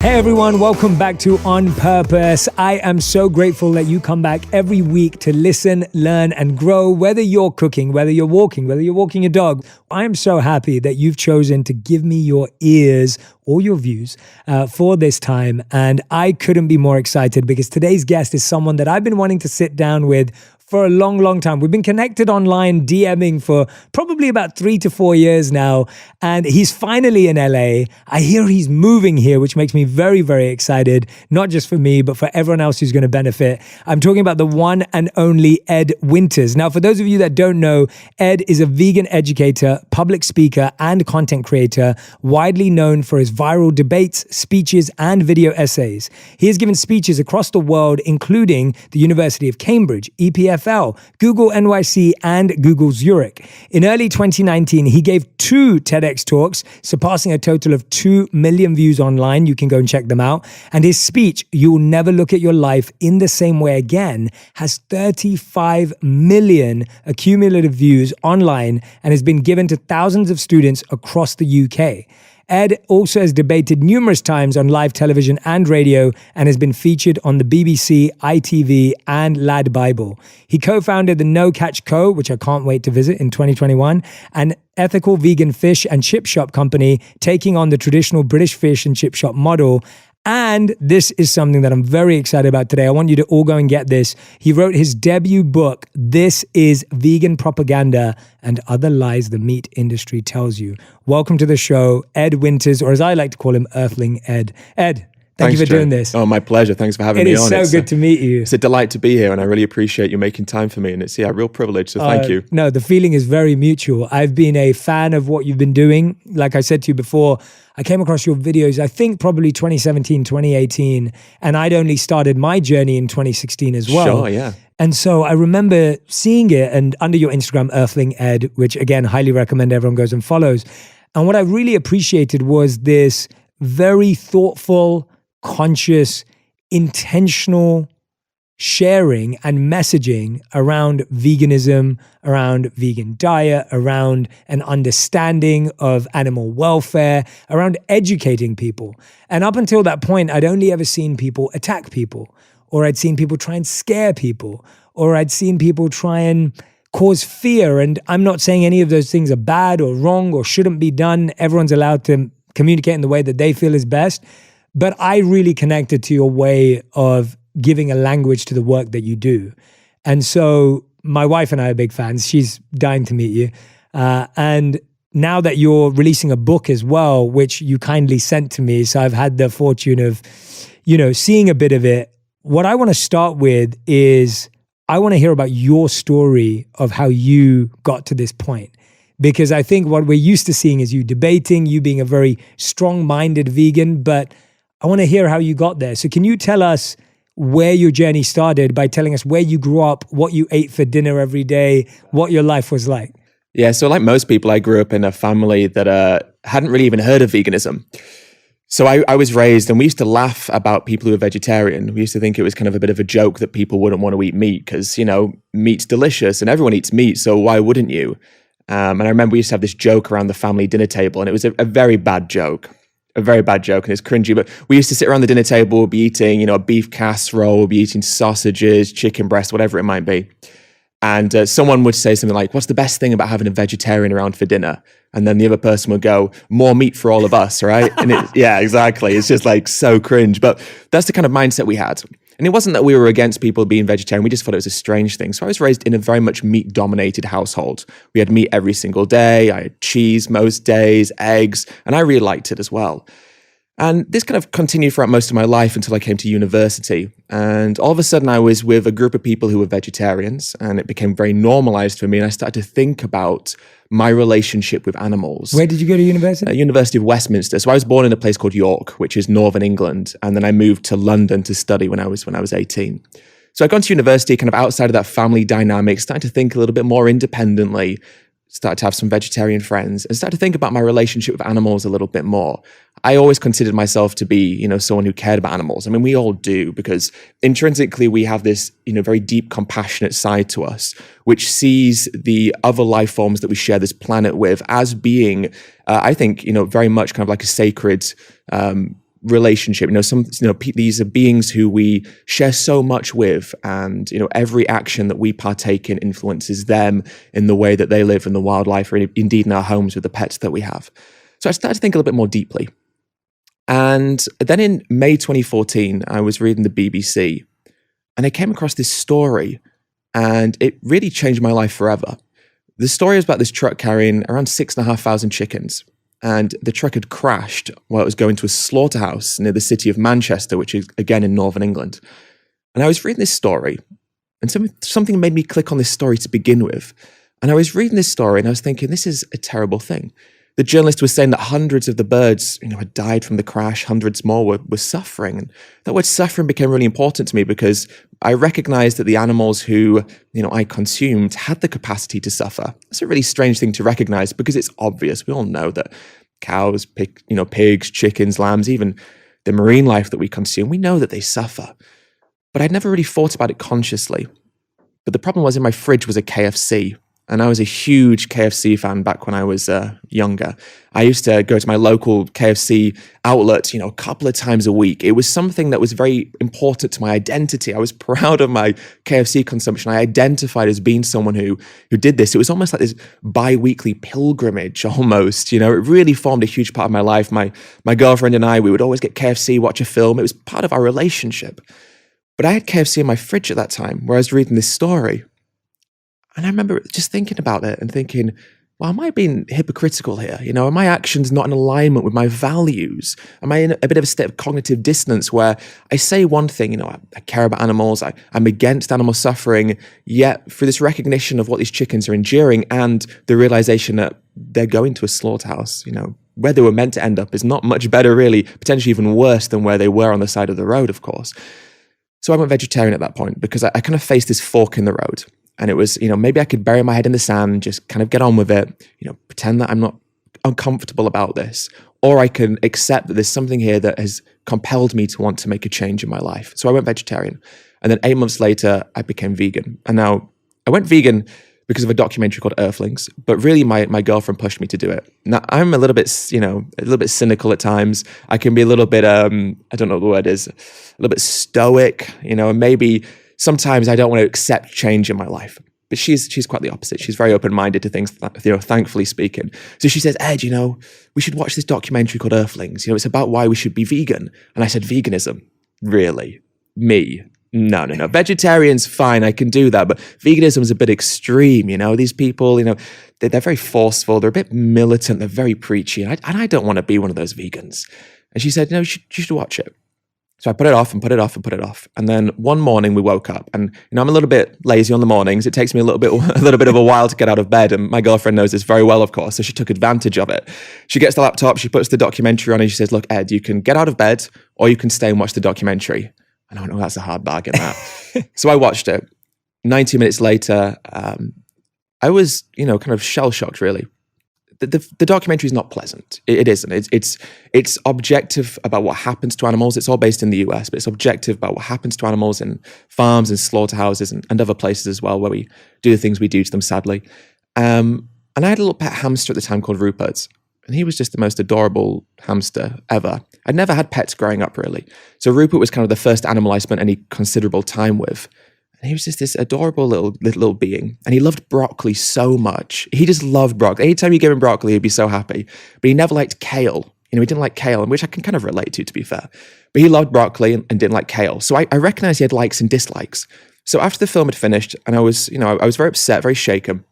Hey everyone, welcome back to On Purpose. I am so grateful that you come back every week to listen, learn, and grow, whether you're cooking, whether you're walking your dog. I am so happy that you've chosen to give me your ears or your views for this time. And I couldn't be more excited because today's guest is someone that I've been wanting to sit down with for a long, long time. We've been connected online, DMing for probably about 3 to 4 years now. And he's finally in LA. I hear he's moving here, which makes me very, very excited, not just for me, but for everyone else who's going to benefit. I'm talking about the one and only Ed Winters. Now, for those of you that don't know, Ed is a vegan educator, public speaker, and content creator, widely known for his viral debates, speeches, and video essays. He has given speeches across the world, including the University of Cambridge, EPFL, Google NYC, and Google Zurich. In early 2019, he gave 2 TEDx talks, surpassing a total of 2 million views online. You can go and check them out. And his speech, "You'll Never Look at Your Life in the Same Way Again," has 35 million accumulative views online and has been given to thousands of students across the UK. Ed also has debated numerous times on live television and radio and has been featured on the BBC, ITV, and Lad Bible. He co-founded the No Catch Co., which I can't wait to visit in 2021, an ethical vegan fish and chip shop company taking on the traditional British fish and chip shop model. And this is something that I'm very excited about today. I want you to all go and get this. He wrote his debut book, This is Vegan Propaganda and Other Lies the Meat Industry Tells You. Welcome to the show, Ed Winters, or as I like to call him, Earthling Ed. Ed, thank you for doing this. Oh, my pleasure. Thanks for having me on. It is so good to meet you. It's a delight to be here, and I really appreciate you making time for me. And it's a real privilege, so thank you. No, the feeling is very mutual. I've been a fan of what you've been doing. Like I said to you before, I came across your videos, I think probably 2017, 2018, and I'd only started my journey in 2016 as well. Sure, yeah. And so I remember seeing it, and under your Instagram, Earthling Ed, which again, highly recommend everyone goes and follows. And what I really appreciated was this very thoughtful, conscious, intentional sharing and messaging around veganism, around vegan diet, around an understanding of animal welfare, around educating people. And up until that point, I'd only ever seen people attack people, or I'd seen people try and scare people, or I'd seen people try and cause fear. And I'm not saying any of those things are bad or wrong or shouldn't be done. Everyone's allowed to communicate in the way that they feel is best. But I really connected to your way of giving a language to the work that you do. And so my wife and I are big fans. She's dying to meet you. And now that you're releasing a book as well, which you kindly sent to me, so I've had the fortune of, seeing a bit of it. What I want to start with is I want to hear about your story of how you got to this point. Because I think what we're used to seeing is you debating, you being a very strong-minded vegan, but I want to hear how you got there. So can you tell us where your journey started by telling us where you grew up, what you ate for dinner every day, what your life was like? Yeah, so like most people, I grew up in a family that hadn't really even heard of veganism. So I was raised, and we used to laugh about people who were vegetarian. We used to think it was kind of a bit of a joke that people wouldn't want to eat meat because, meat's delicious and everyone eats meat, so why wouldn't you? And I remember we used to have this joke around the family dinner table, and it was a very bad joke. A very bad joke, and it's cringy, but we used to sit around the dinner table, we'll be eating, a beef casserole, we'll be eating sausages, chicken breast, whatever it might be. And someone would say something like, "What's the best thing about having a vegetarian around for dinner?" And then the other person would go, "More meat for all of us," right? And yeah, exactly. It's just like so cringe, but that's the kind of mindset we had. And it wasn't that we were against people being vegetarian. We just thought it was a strange thing. So I was raised in a very much meat-dominated household. We had meat every single day. I had cheese most days, eggs, and I really liked it as well. And this kind of continued throughout most of my life until I came to university. And all of a sudden I was with a group of people who were vegetarians, and it became very normalized for me. And I started to think about my relationship with animals. Where did you go to university? University of Westminster. So I was born in a place called York, which is northern England. And then I moved to London to study when I was 18. So I'd gone to university kind of outside of that family dynamic, started to think a little bit more independently, started to have some vegetarian friends, and started to think about my relationship with animals a little bit more. I always considered myself to be, someone who cared about animals. I mean, we all do, because intrinsically we have this, very deep, compassionate side to us, which sees the other life forms that we share this planet with as being, I think, very much kind of like a sacred relationship. These are beings who we share so much with, and every action that we partake in influences them in the way that they live in the wildlife, or indeed in our homes with the pets that we have. So I started to think a little bit more deeply. And then in May 2014, I was reading the BBC, and I came across this story, and it really changed my life forever. The story was about this truck carrying around 6,500 chickens. And the truck had crashed while it was going to a slaughterhouse near the city of Manchester, which is again in northern England. And I was reading this story, and something made me click on this story to begin with. And I was reading this story, and I was thinking, this is a terrible thing. The journalist was saying that hundreds of the birds, had died from the crash. Hundreds more were suffering. And that word suffering became really important to me because I recognized that the animals who, I consumed had the capacity to suffer. It's a really strange thing to recognize because it's obvious. We all know that cows, pigs, chickens, lambs, even the marine life that we consume, we know that they suffer. But I'd never really thought about it consciously. But the problem was in my fridge was a KFC. And I was a huge KFC fan back when I was younger. I used to go to my local KFC outlet, a couple of times a week. It was something that was very important to my identity. I was proud of my KFC consumption. I identified as being someone who did this. It was almost like this bi-weekly pilgrimage almost. It really formed a huge part of my life. My girlfriend and I, we would always get KFC, watch a film. It was part of our relationship. But I had KFC in my fridge at that time where I was reading this story. And I remember just thinking about it and thinking, well, am I being hypocritical here? Are my actions not in alignment with my values? Am I in a bit of a state of cognitive dissonance where I say one thing, I care about animals, I'm against animal suffering, yet through this recognition of what these chickens are enduring and the realization that they're going to a slaughterhouse, where they were meant to end up is not much better really, potentially even worse than where they were on the side of the road, of course. So I went vegetarian at that point because I kind of faced this fork in the road. And it was, maybe I could bury my head in the sand, just kind of get on with it, pretend that I'm not uncomfortable about this. Or I can accept that there's something here that has compelled me to want to make a change in my life. So I went vegetarian. And then 8 months later, I became vegan. And now I went vegan because of a documentary called Earthlings, but really my girlfriend pushed me to do it. Now I'm a little bit cynical at times. I can be a little bit, I don't know what the word is, a little bit stoic, and maybe sometimes I don't want to accept change in my life, but she's quite the opposite. She's very open-minded to things, thankfully speaking. So she says, Ed, we should watch this documentary called Earthlings. It's about why we should be vegan. And I said, veganism? Really? Me? No. Vegetarian's fine, I can do that. But veganism is a bit extreme, These people, they're very forceful. They're a bit militant. They're very preachy. And I don't want to be one of those vegans. And she said, no, you should watch it. So I put it off and put it off and put it off. And then one morning we woke up and, I'm a little bit lazy on the mornings. It takes me a little bit of a while to get out of bed. And my girlfriend knows this very well, of course. So she took advantage of it. She gets the laptop, she puts the documentary on and she says, look, Ed, you can get out of bed or you can stay and watch the documentary. And I went, oh, that's a hard bargain, that. So I watched it. 90 minutes later, I was, kind of shell-shocked, really. The documentary is not pleasant. It isn't. It's objective about what happens to animals. It's all based in the US, but it's objective about what happens to animals in farms and slaughterhouses and other places as well, where we do the things we do to them, sadly. And I had a little pet hamster at the time called Rupert, and he was just the most adorable hamster ever. I'd never had pets growing up, really. So Rupert was kind of the first animal I spent any considerable time with. And he was just this adorable little being. And he loved broccoli so much. He just loved broccoli. Anytime you give him broccoli, he'd be so happy. But he never liked kale. He didn't like kale, which I can kind of relate to be fair. But he loved broccoli and didn't like kale. So I recognized he had likes and dislikes. So after the film had finished, and I was very upset, very shaken,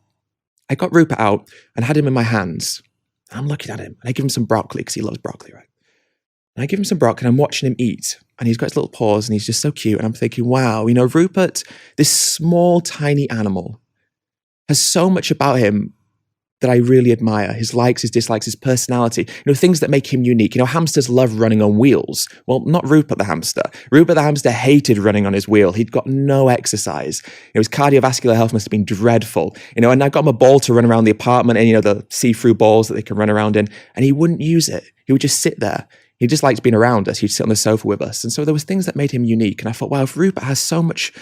I got Rupert out and had him in my hands. And I'm looking at him. And I give him some broccoli because he loves broccoli, right? And I give him some broccoli and I'm watching him eat. And he's got his little paws and he's just so cute. And I'm thinking, wow, Rupert, this small, tiny animal, has so much about him that I really admire. His likes, his dislikes, his personality, things that make him unique. Hamsters love running on wheels. Well, not Rupert the hamster. Rupert the hamster hated running on his wheel. He'd got no exercise. His cardiovascular health must have been dreadful. And I got him a ball to run around the apartment and, the see-through balls that they can run around in. And he wouldn't use it. He would just sit there. He just liked being around us. He'd sit on the sofa with us. And so there was things that made him unique. And I thought, wow, if Rupert has so much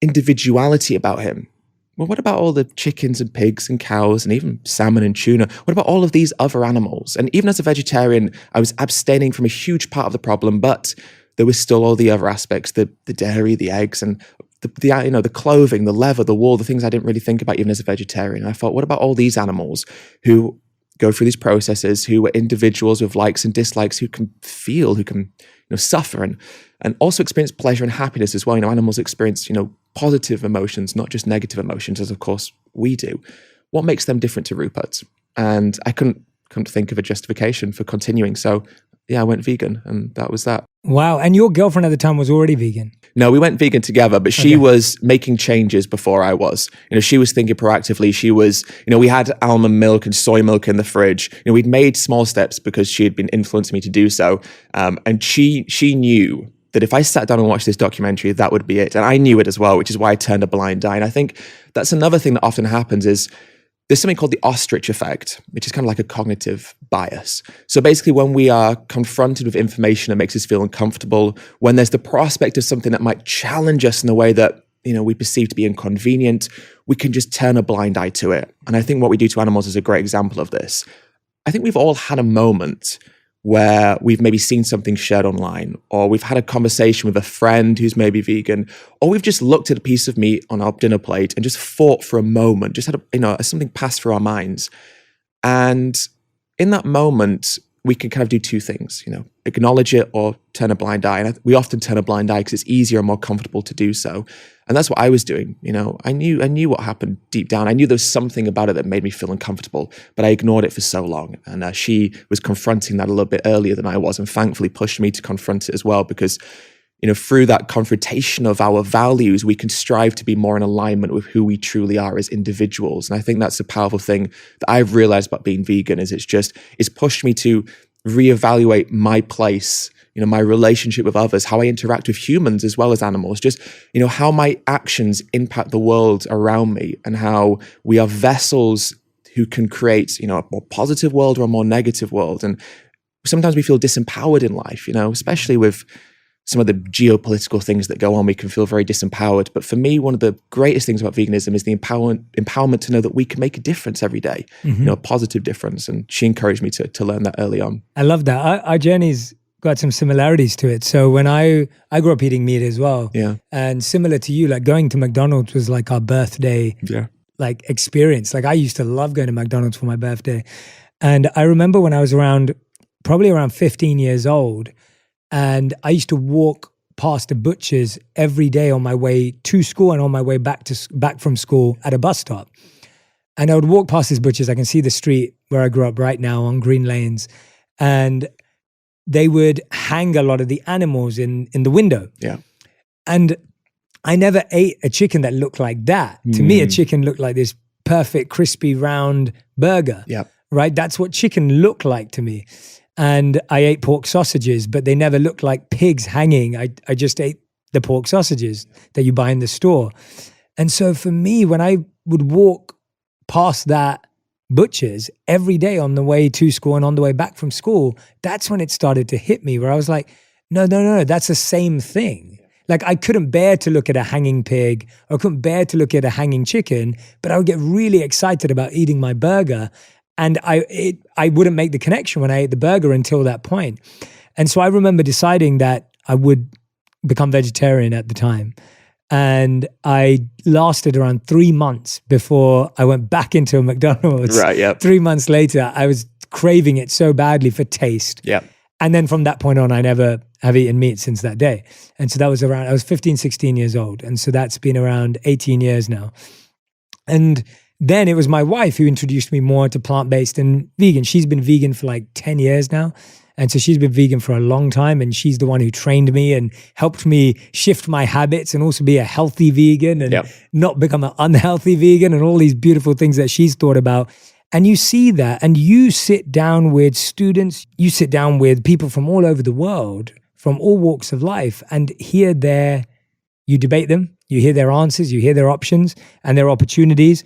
individuality about him, well, what about all the chickens and pigs and cows and even salmon and tuna? What about all of these other animals? And even as a vegetarian, I was abstaining from a huge part of the problem, but there was still all the other aspects, the dairy, the eggs, and the clothing, the leather, the wool, the things I didn't really think about even as a vegetarian. And I thought, what about all these animals who go through these processes, who are individuals with likes and dislikes, who can feel, who can suffer and also experience pleasure and happiness as well. Animals experience, positive emotions, not just negative emotions, as of course we do. What makes them different to Rupert? And I couldn't think of a justification for continuing. So yeah, I went vegan, and that was that. Wow. And your girlfriend at the time was already vegan? No, we went vegan together, but she was making changes before I was. She was thinking proactively. She was, we had almond milk and soy milk in the fridge. We'd made small steps because she had been influencing me to do so. And she knew that if I sat down and watched this documentary, that would be it. And I knew it as well, which is why I turned a blind eye. And I think that's another thing that often happens is there's something called the ostrich effect, which is kind of like a cognitive bias. So basically, when we are confronted with information that makes us feel uncomfortable, when there's the prospect of something that might challenge us in a way that we perceive to be inconvenient, we can just turn a blind eye to it. And I think what we do to animals is a great example of this. I think we've all had a moment where we've maybe seen something shared online, or we've had a conversation with a friend who's maybe vegan, or we've just looked at a piece of meat on our dinner plate and just thought for a moment, just had something pass through our minds. And in that moment, we can kind of do two things, acknowledge it or turn a blind eye. And we often turn a blind eye because it's easier and more comfortable to do so. And that's what I was doing. I knew what happened deep down. I knew there was something about it that made me feel uncomfortable, but I ignored it for so long. And she was confronting that a little bit earlier than I was, and thankfully pushed me to confront it as well, because through that confrontation of our values, we can strive to be more in alignment with who we truly are as individuals. And I think that's a powerful thing that I've realized about being vegan, is it's pushed me to reevaluate my place, my relationship with others, how I interact with humans as well as animals, just, how my actions impact the world around me, and how we are vessels who can create, a more positive world or a more negative world. And sometimes we feel disempowered in life, especially with some of the geopolitical things that go on, we can feel very disempowered. But for me, one of the greatest things about veganism is the empowerment to know that we can make a difference every day, a positive difference. And she encouraged me to learn that early on. I love that. Our journey's got some similarities to it. So when I grew up eating meat as well. Yeah. And similar to you, like going to McDonald's was like our birthday like experience. Like I used to love going to McDonald's for my birthday. And I remember when I was probably around 15 years old, and I used to walk past the butcher's every day on my way to school and on my way back from school at a bus stop. And I would walk past this butcher's. I can see the street where I grew up right now on Green Lanes. And they would hang a lot of the animals in the window. Yeah. And I never ate a chicken that looked like that. To me, a chicken looked like this perfect, crispy, round burger. Yeah. Right? That's what chicken looked like to me. And I ate pork sausages, but they never looked like pigs hanging. I just ate the pork sausages that you buy in the store. And so for me, when I would walk past that butcher's every day on the way to school and on the way back from school, that's when it started to hit me, where I was like, no, that's the same thing. Like I couldn't bear to look at a hanging pig, or couldn't bear to look at a hanging chicken, but I would get really excited about eating my burger. And I wouldn't make the connection when I ate the burger until that point. And so I remember deciding that I would become vegetarian at the time. And I lasted around 3 months before I went back into a McDonald's. Right, yeah. 3 months later, I was craving it so badly for taste. Yeah. And then from that point on, I never have eaten meat since that day. And so that was I was 15, 16 years old. And so that's been around 18 years now. And then it was my wife who introduced me more to plant-based and vegan. She's been vegan for like 10 years now. And so she's been vegan for a long time, and she's the one who trained me and helped me shift my habits and also be a healthy vegan and not become an unhealthy vegan, and all these beautiful things that she's thought about. And you see that, and you sit down with students, you sit down with people from all over the world, from all walks of life, and you debate them, you hear their answers, you hear their options and their opportunities.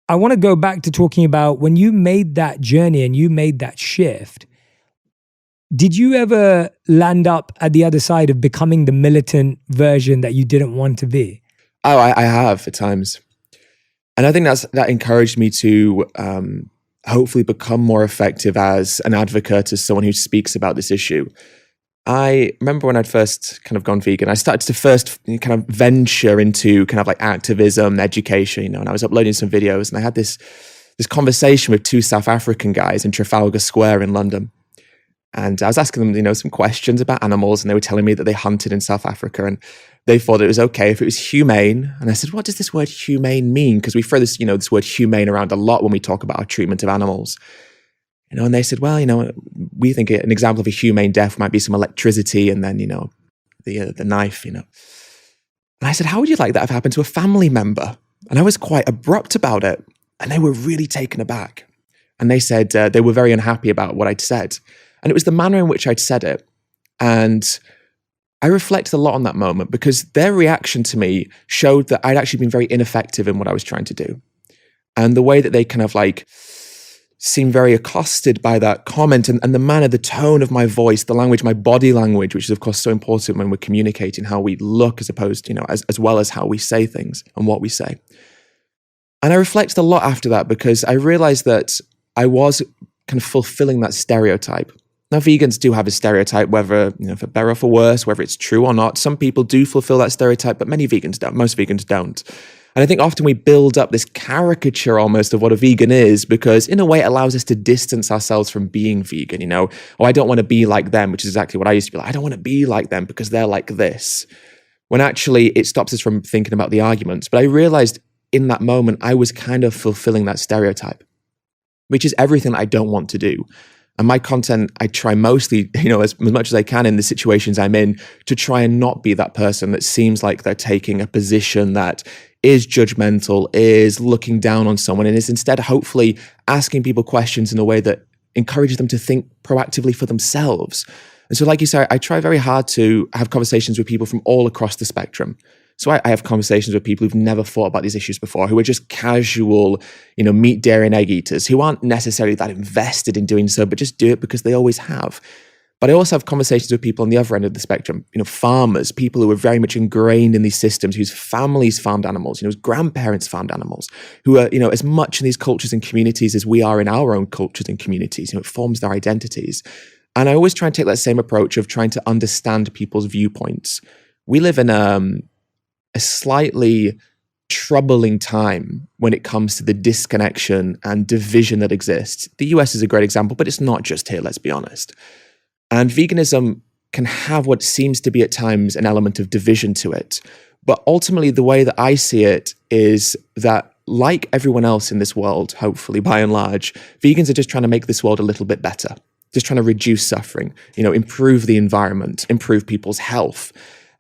I want to go back to talking about when you made that journey and you made that shift. Did you ever land up at the other side of becoming the militant version that you didn't want to be? Oh, I have at times. And I think that encouraged me to hopefully become more effective as an advocate, as someone who speaks about this issue. I remember when I'd first kind of gone vegan, I started to first kind of venture into kind of like activism, education, and I was uploading some videos, and I had this conversation with two South African guys in Trafalgar Square in London. And I was asking them, some questions about animals, and they were telling me that they hunted in South Africa, and they thought it was okay if it was humane. And I said, what does this word humane mean? Because we throw this, this word humane around a lot when we talk about our treatment of animals. And they said, well, we think an example of a humane death might be some electricity and then, the knife, And I said, how would you like that have happened to a family member? And I was quite abrupt about it. And they were really taken aback. And they said they were very unhappy about what I'd said. And it was the manner in which I'd said it. And I reflected a lot on that moment because their reaction to me showed that I'd actually been very ineffective in what I was trying to do. And the way that they kind of seemed very accosted by that comment and the manner, the tone of my voice, the language, my body language, which is of course so important when we're communicating, how we look as opposed, as well as how we say things and what we say. And I reflected a lot after that because I realized that I was kind of fulfilling that stereotype. Now, vegans do have a stereotype, whether, for better or for worse, whether it's true or not. Some people do fulfill that stereotype, but many vegans don't. Most vegans don't. And I think often we build up this caricature almost of what a vegan is because in a way it allows us to distance ourselves from being vegan, I don't want to be like them, which is exactly what I used to be like. I don't want to be like them because they're like this. When actually it stops us from thinking about the arguments. But I realized in that moment, I was kind of fulfilling that stereotype, which is everything that I don't want to do. And my content, I try mostly, as much as I can in the situations I'm in, to try and not be that person that seems like they're taking a position that is judgmental, is looking down on someone, and is instead hopefully asking people questions in a way that encourages them to think proactively for themselves. And so like you say, I try very hard to have conversations with people from all across the spectrum. So I have conversations with people who've never thought about these issues before, who are just casual, meat, dairy, and egg eaters, who aren't necessarily that invested in doing so, but just do it because they always have. But I also have conversations with people on the other end of the spectrum, farmers, people who are very much ingrained in these systems, whose families farmed animals, whose grandparents farmed animals, who are, as much in these cultures and communities as we are in our own cultures and communities. It forms their identities. And I always try and take that same approach of trying to understand people's viewpoints. We live in a slightly troubling time when it comes to the disconnection and division that exists. The US is a great example, but it's not just here, let's be honest. And veganism can have what seems to be at times an element of division to it. But ultimately, the way that I see it is that, like everyone else in this world, hopefully by and large, vegans are just trying to make this world a little bit better, just trying to reduce suffering, improve the environment, improve people's health.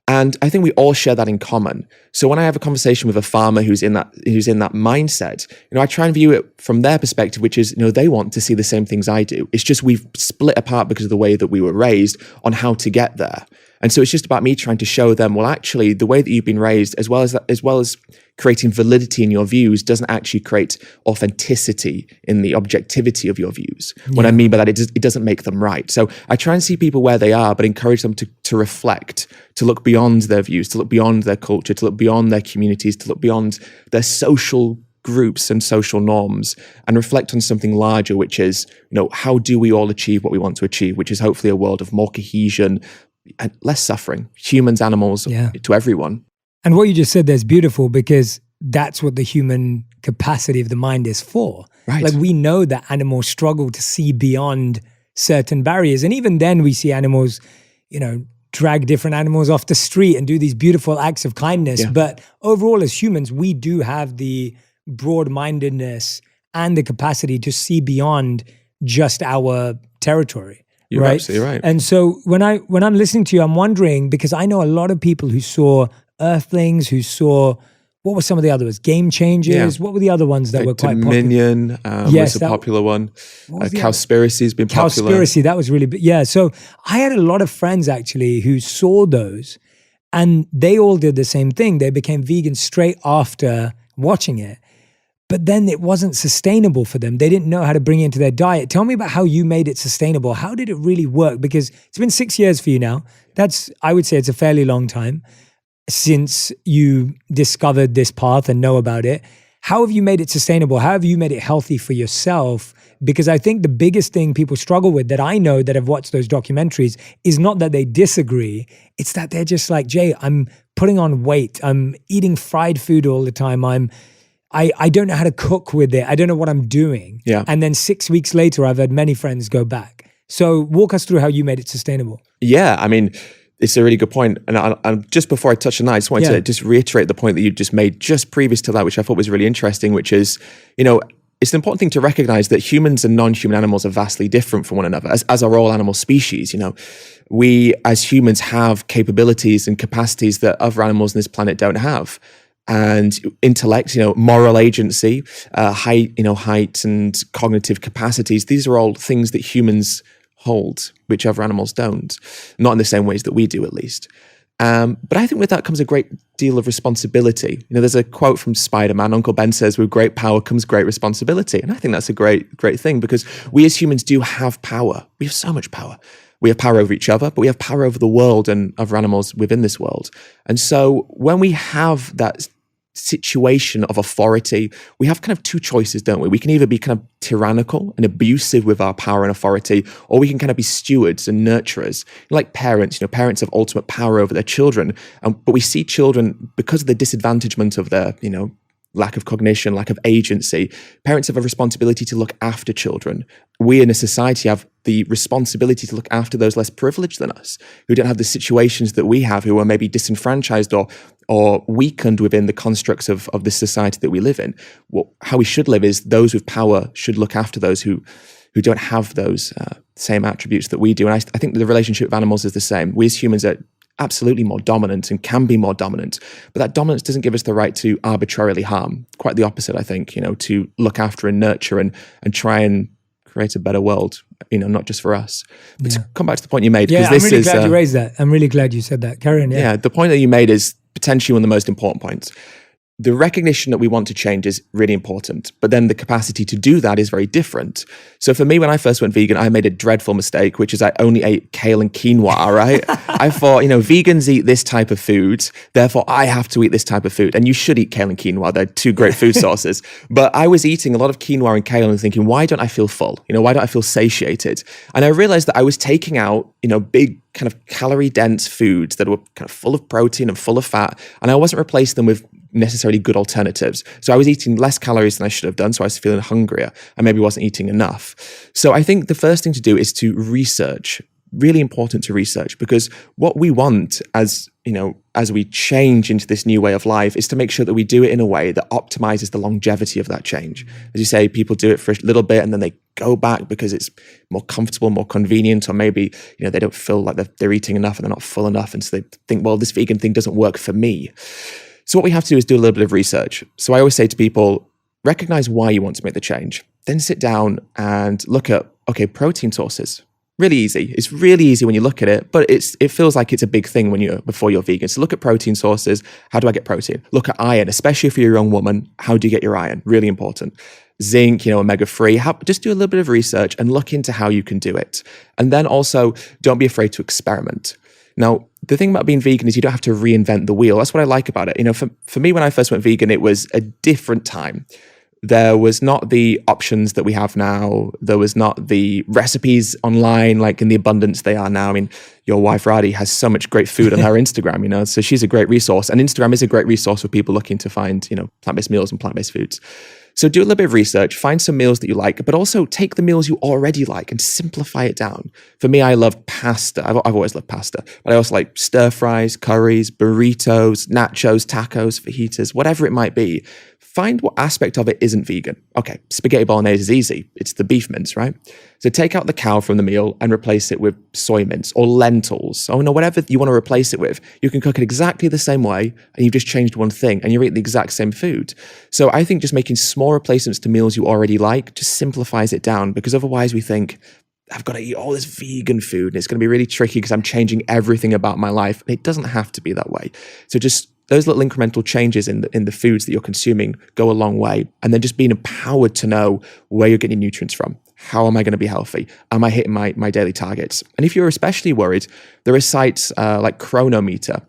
And I think we all share that in common. So when I have a conversation with a farmer who's in that mindset, I try and view it from their perspective, which is, they want to see the same things I do. It's just we've split apart because of the way that we were raised on how to get there. And so it's just about me trying to show them, well, actually, the way that you've been raised, as well as creating validity in your views, doesn't actually create authenticity in the objectivity of your views. Yeah. What I mean by that, it doesn't make them right. So I try and see people where they are, but encourage them to reflect, to look beyond their views, to look beyond their culture, to look beyond their communities, to look beyond their social groups and social norms, and reflect on something larger, which is, how do we all achieve what we want to achieve, which is hopefully a world of more cohesion and less suffering, humans, animals, to everyone. And what you just said there is beautiful because that's what the human capacity of the mind is for. Right. Like we know that animals struggle to see beyond certain barriers. And even then we see animals, drag different animals off the street and do these beautiful acts of kindness. Yeah. But overall as humans, we do have the broad-mindedness and the capacity to see beyond just our territory. You're absolutely right. And so when I'm listening to you, I'm wondering, because I know a lot of people who saw Earthlings, who saw, what were some of the other ones? Game Changers? Yeah. What were the other ones that were quite Dominion popular? Was a popular one. Cowspiracy has been popular. Cowspiracy, that was really big. Yeah, so I had a lot of friends actually who saw those and they all did the same thing. They became vegan straight after watching it. But then it wasn't sustainable for them. They didn't know how to bring it into their diet. Tell me about how you made it sustainable. How did it really work? Because it's been 6 years for you now. I would say it's a fairly long time since you discovered this path and know about it. how have you made it sustainable? How have you made it healthy for yourself? Because I think the biggest thing people struggle with, that I know that have watched those documentaries, is not that they disagree. It's that they're just like, Jay, I'm putting on weight. I'm eating fried food all the time. I don't know how to cook with it. I don't know what I'm doing. Yeah. And then 6 weeks later, I've had many friends go back. So walk us through how you made it sustainable. Yeah, I mean, it's a really good point. And just before I touch on that, I just wanted to just reiterate the point that you just made just previous to that, which I thought was really interesting, which is, it's an important thing to recognize that humans and non-human animals are vastly different from one another, as are all animal species. We as humans have capabilities and capacities that other animals on this planet don't have. And intellect, moral agency, height and cognitive capacities, these are all things that humans hold, which other animals don't, not in the same ways that we do, at least. But I think with that comes a great deal of responsibility. There's a quote from Spider-Man. Uncle Ben says, "With great power comes great responsibility." And I think that's a great thing, because we as humans do have power. We have so much power. We have power over each other, but we have power over the world and other animals within this world. And so when we have that situation of authority, we have kind of two choices, don't we? We can either be kind of tyrannical and abusive with our power and authority, or we can kind of be stewards and nurturers. Like parents, parents have ultimate power over their children. But we see children, because of the disadvantagement of their, lack of cognition, lack of agency, parents have a responsibility to look after children. We in a society have the responsibility to look after those less privileged than us, who don't have the situations that we have, who are maybe disenfranchised or weakened within the constructs of the society that we live in. How we should live is those with power should look after those who don't have those same attributes that we do. And I think that the relationship with animals is the same. We as humans are absolutely more dominant and can be more dominant, but that dominance doesn't give us the right to arbitrarily harm. Quite the opposite, I think, to look after and nurture and try and create a better world, not just for us. But to come back to the point you made, I'm really glad you raised that. I'm really glad you said that. Carry on. Yeah, the point that you made is potentially one of the most important points. The recognition that we want to change is really important, but then the capacity to do that is very different. So for me, when I first went vegan, I made a dreadful mistake, which is I only ate kale and quinoa, right? I thought, vegans eat this type of food, therefore I have to eat this type of food. And you should eat kale and quinoa. They're two great food sources. But I was eating a lot of quinoa and kale and thinking, why don't I feel full? Why don't I feel satiated? And I realized that I was taking out, big kind of calorie dense foods that were kind of full of protein and full of fat. And I wasn't replacing them with necessarily good alternatives. So I was eating less calories than I should have done. So I was feeling hungrier and maybe wasn't eating enough. So I think the first thing to do is to research. Really important to research, because what we want as we change into this new way of life is to make sure that we do it in a way that optimizes the longevity of that change. As you say, people do it for a little bit and then they go back because it's more comfortable, more convenient, or maybe they don't feel like they're eating enough and they're not full enough, and so they think, well, this vegan thing doesn't work for me. So what we have to do is do a little bit of research. So I always say to people, recognize why you want to make the change, then sit down and look at, protein sources. Really easy. It's really easy when you look at it, but it feels like it's a big thing before you're vegan. So look at protein sources. How do I get protein? Look at iron, especially if you're a young woman. How do you get your iron? Really important. Zinc, omega-3. Just do a little bit of research and look into how you can do it. And then also, don't be afraid to experiment. Now, the thing about being vegan is you don't have to reinvent the wheel. That's what I like about it. For me, when I first went vegan, it was a different time. There was not the options that we have now. There was not the recipes online like in the abundance they are now. I mean, your wife, Radhi, has so much great food on her Instagram, so she's a great resource. And Instagram is a great resource for people looking to find, plant-based meals and plant-based foods. So do a little bit of research, find some meals that you like, but also take the meals you already like and simplify it down. For me, I love pasta. I've always loved pasta, but I also like stir fries, curries, burritos, nachos, tacos, fajitas, whatever it might be. Find what aspect of it isn't vegan. Okay, spaghetti bolognese is easy. It's the beef mince, right? So take out the cow from the meal and replace it with soy mince or lentils or whatever you want to replace it with. You can cook it exactly the same way and you've just changed one thing and you're eating the exact same food. So I think just making small replacements to meals you already like just simplifies it down, because otherwise we think, I've got to eat all this vegan food and it's going to be really tricky because I'm changing everything about my life. And it doesn't have to be that way. So just those little incremental changes in the foods that you're consuming go a long way. And then just being empowered to know where you're getting nutrients from. How am I going to be healthy? Am I hitting my daily targets? And if you're especially worried, there are sites like Chronometer.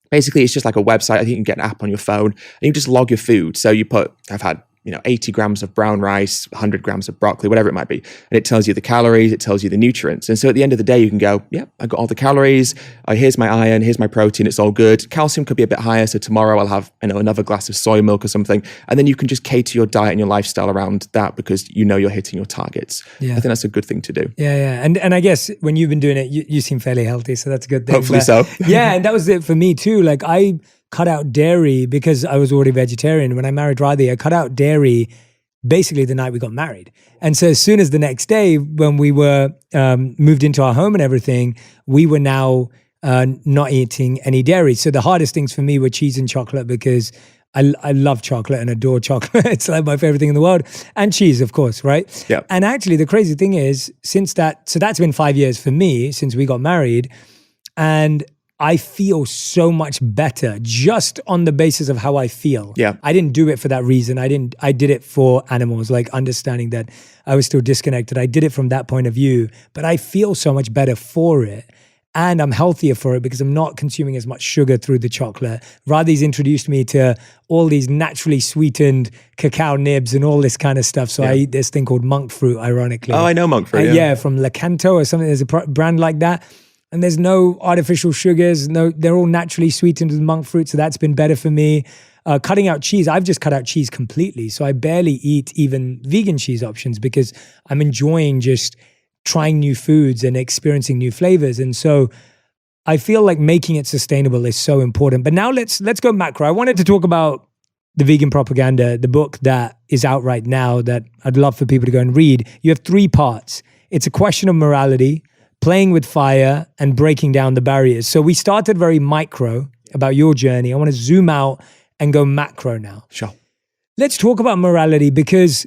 Basically, it's just like a website. I think you can get an app on your phone and you just log your food. So you put, I've had 80 grams of brown rice, 100 grams of broccoli, whatever it might be. And it tells you the calories, it tells you the nutrients. And so at the end of the day, you can go, yeah, I got all the calories. Here's my iron, here's my protein. It's all good. Calcium could be a bit higher. So tomorrow I'll have, another glass of soy milk or something. And then you can just cater your diet and your lifestyle around that because you're hitting your targets. Yeah. I think that's a good thing to do. Yeah. And I guess when you've been doing it, you seem fairly healthy. So that's a good thing. Hopefully so. Yeah. And that was it for me too. Like I cut out dairy because I was already vegetarian. When I married Radhi, I cut out dairy basically the night we got married. And so as soon as the next day when we were moved into our home and everything, we were now not eating any dairy. So the hardest things for me were cheese and chocolate because I love chocolate and adore chocolate. It's like my favorite thing in the world. And cheese, of course, right? Yeah. And actually the crazy thing is that's been 5 years for me since we got married. And I feel so much better just on the basis of how I feel. Yeah. I didn't do it for that reason. I did it for animals, like understanding that I was still disconnected. I did it from that point of view, but I feel so much better for it. And I'm healthier for it because I'm not consuming as much sugar through the chocolate. Radhi's introduced me to all these naturally sweetened cacao nibs and all this kind of stuff. So I eat this thing called monk fruit, ironically. Oh, I know monk fruit. Yeah, from Lakanto or something. There's a brand like that. And there's no artificial sugars. No, they're all naturally sweetened with monk fruit. So that's been better for me. Cutting out cheese, I've just cut out cheese completely. So I barely eat even vegan cheese options because I'm enjoying just trying new foods and experiencing new flavors. And so I feel like making it sustainable is so important. But now let's go macro. I wanted to talk about The Vegan Propaganda, the book that is out right now that I'd love for people to go and read. You have 3 parts. It's a question of morality, playing with fire, and breaking down the barriers. So we started very micro about your journey. I want to zoom out and go macro now. Sure. Let's talk about morality because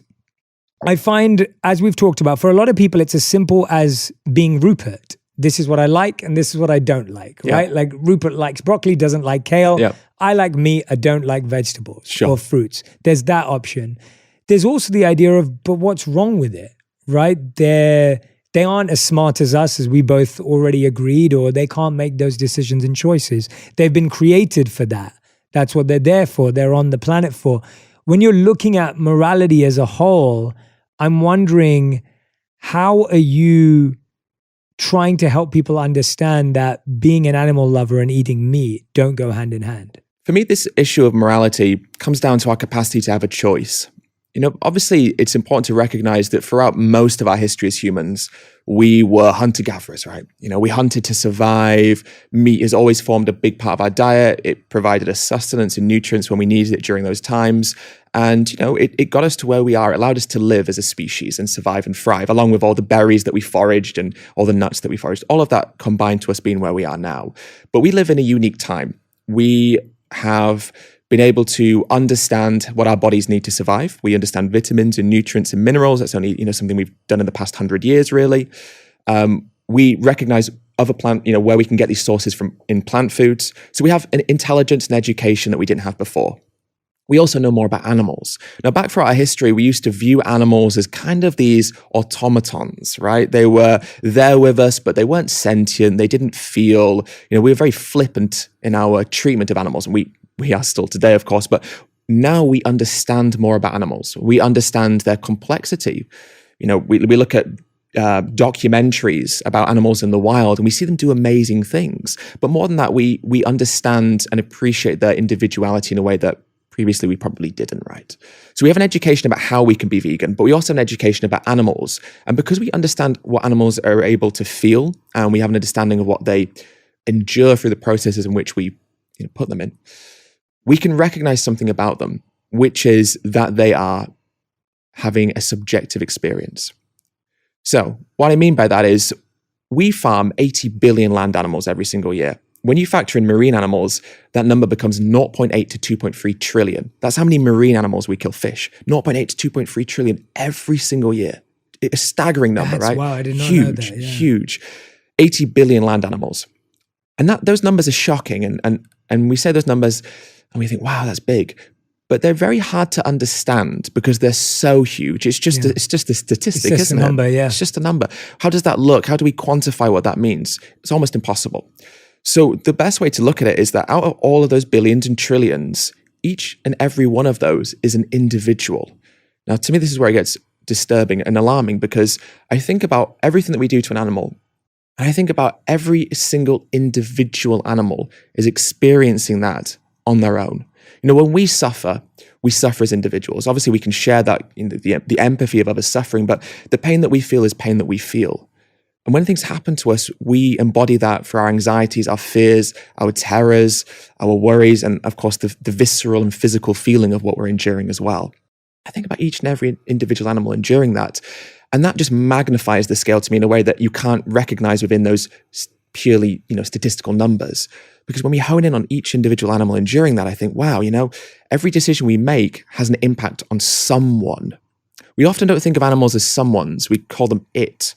I find, as we've talked about, for a lot of people, it's as simple as being Rupert. This is what I like and this is what I don't like, right? Like Rupert likes broccoli, doesn't like kale. Yeah. I like meat, I don't like vegetables Sure. or fruits. There's that option. There's also the idea of, but what's wrong with it, right? They aren't as smart as us, as we both already agreed, or they can't make those decisions and choices. They've been created for that. That's what they're there for. They're on the planet for. When you're looking at morality as a whole, I'm wondering, how are you trying to help people understand that being an animal lover and eating meat don't go hand in hand? For me, this issue of morality comes down to our capacity to have a choice. Obviously, it's important to recognize that throughout most of our history as humans, we were hunter-gatherers, right? We hunted to survive. Meat has always formed a big part of our diet. It provided us sustenance and nutrients when we needed it during those times. And, it got us to where we are. It allowed us to live as a species and survive and thrive, along with all the berries that we foraged and all the nuts that we foraged. All of that combined to us being where we are now. But we live in a unique time. We have been able to understand what our bodies need to survive. We understand vitamins and nutrients and minerals. That's only, something we've done in the past 100 years, really. We recognize other plant, where we can get these sources from in plant foods. So we have an intelligence and education that we didn't have before. We also know more about animals. Now, back throughout our history, we used to view animals as kind of these automatons, right? They were there with us, but they weren't sentient. They didn't feel, we were very flippant in our treatment of animals. And we are still today, of course, but now we understand more about animals. We understand their complexity. We look at documentaries about animals in the wild and we see them do amazing things. But more than that, we understand and appreciate their individuality in a way that previously we probably didn't, right? So we have an education about how we can be vegan, but we also have an education about animals. And because we understand what animals are able to feel and we have an understanding of what they endure through the processes in which we put them in, we can recognize something about them, which is that they are having a subjective experience. So what I mean by that is we farm 80 billion land animals every single year. When you factor in marine animals, that number becomes 0.8 to 2.3 trillion. That's how many marine animals we kill fish. 0.8 to 2.3 trillion every single year. A staggering number, right? Wow, I did not know that. Yeah. Huge. 80 billion land animals. And those numbers are shocking. And we say those numbers and we think, wow, that's big. But they're very hard to understand because they're so huge. It's just a statistic, isn't it? It's just a number, yeah. It's just a number. How does that look? How do we quantify what that means? It's almost impossible. So the best way to look at it is that out of all of those billions and trillions, each and every one of those is an individual. Now, to me, this is where it gets disturbing and alarming, because I think about everything that we do to an animal, and I think about every single individual animal is experiencing that on their own. When we suffer as individuals. Obviously, we can share that, the empathy of others suffering, but the pain that we feel is pain that we feel. And when things happen to us, we embody that for our anxieties, our fears, our terrors, our worries, and of course, the visceral and physical feeling of what we're enduring as well. I think about each and every individual animal enduring that. And that just magnifies the scale to me in a way that you can't recognize within those purely, statistical numbers. Because when we hone in on each individual animal enduring that, I think, wow, every decision we make has an impact on someone. We often don't think of animals as someone's. We call them it.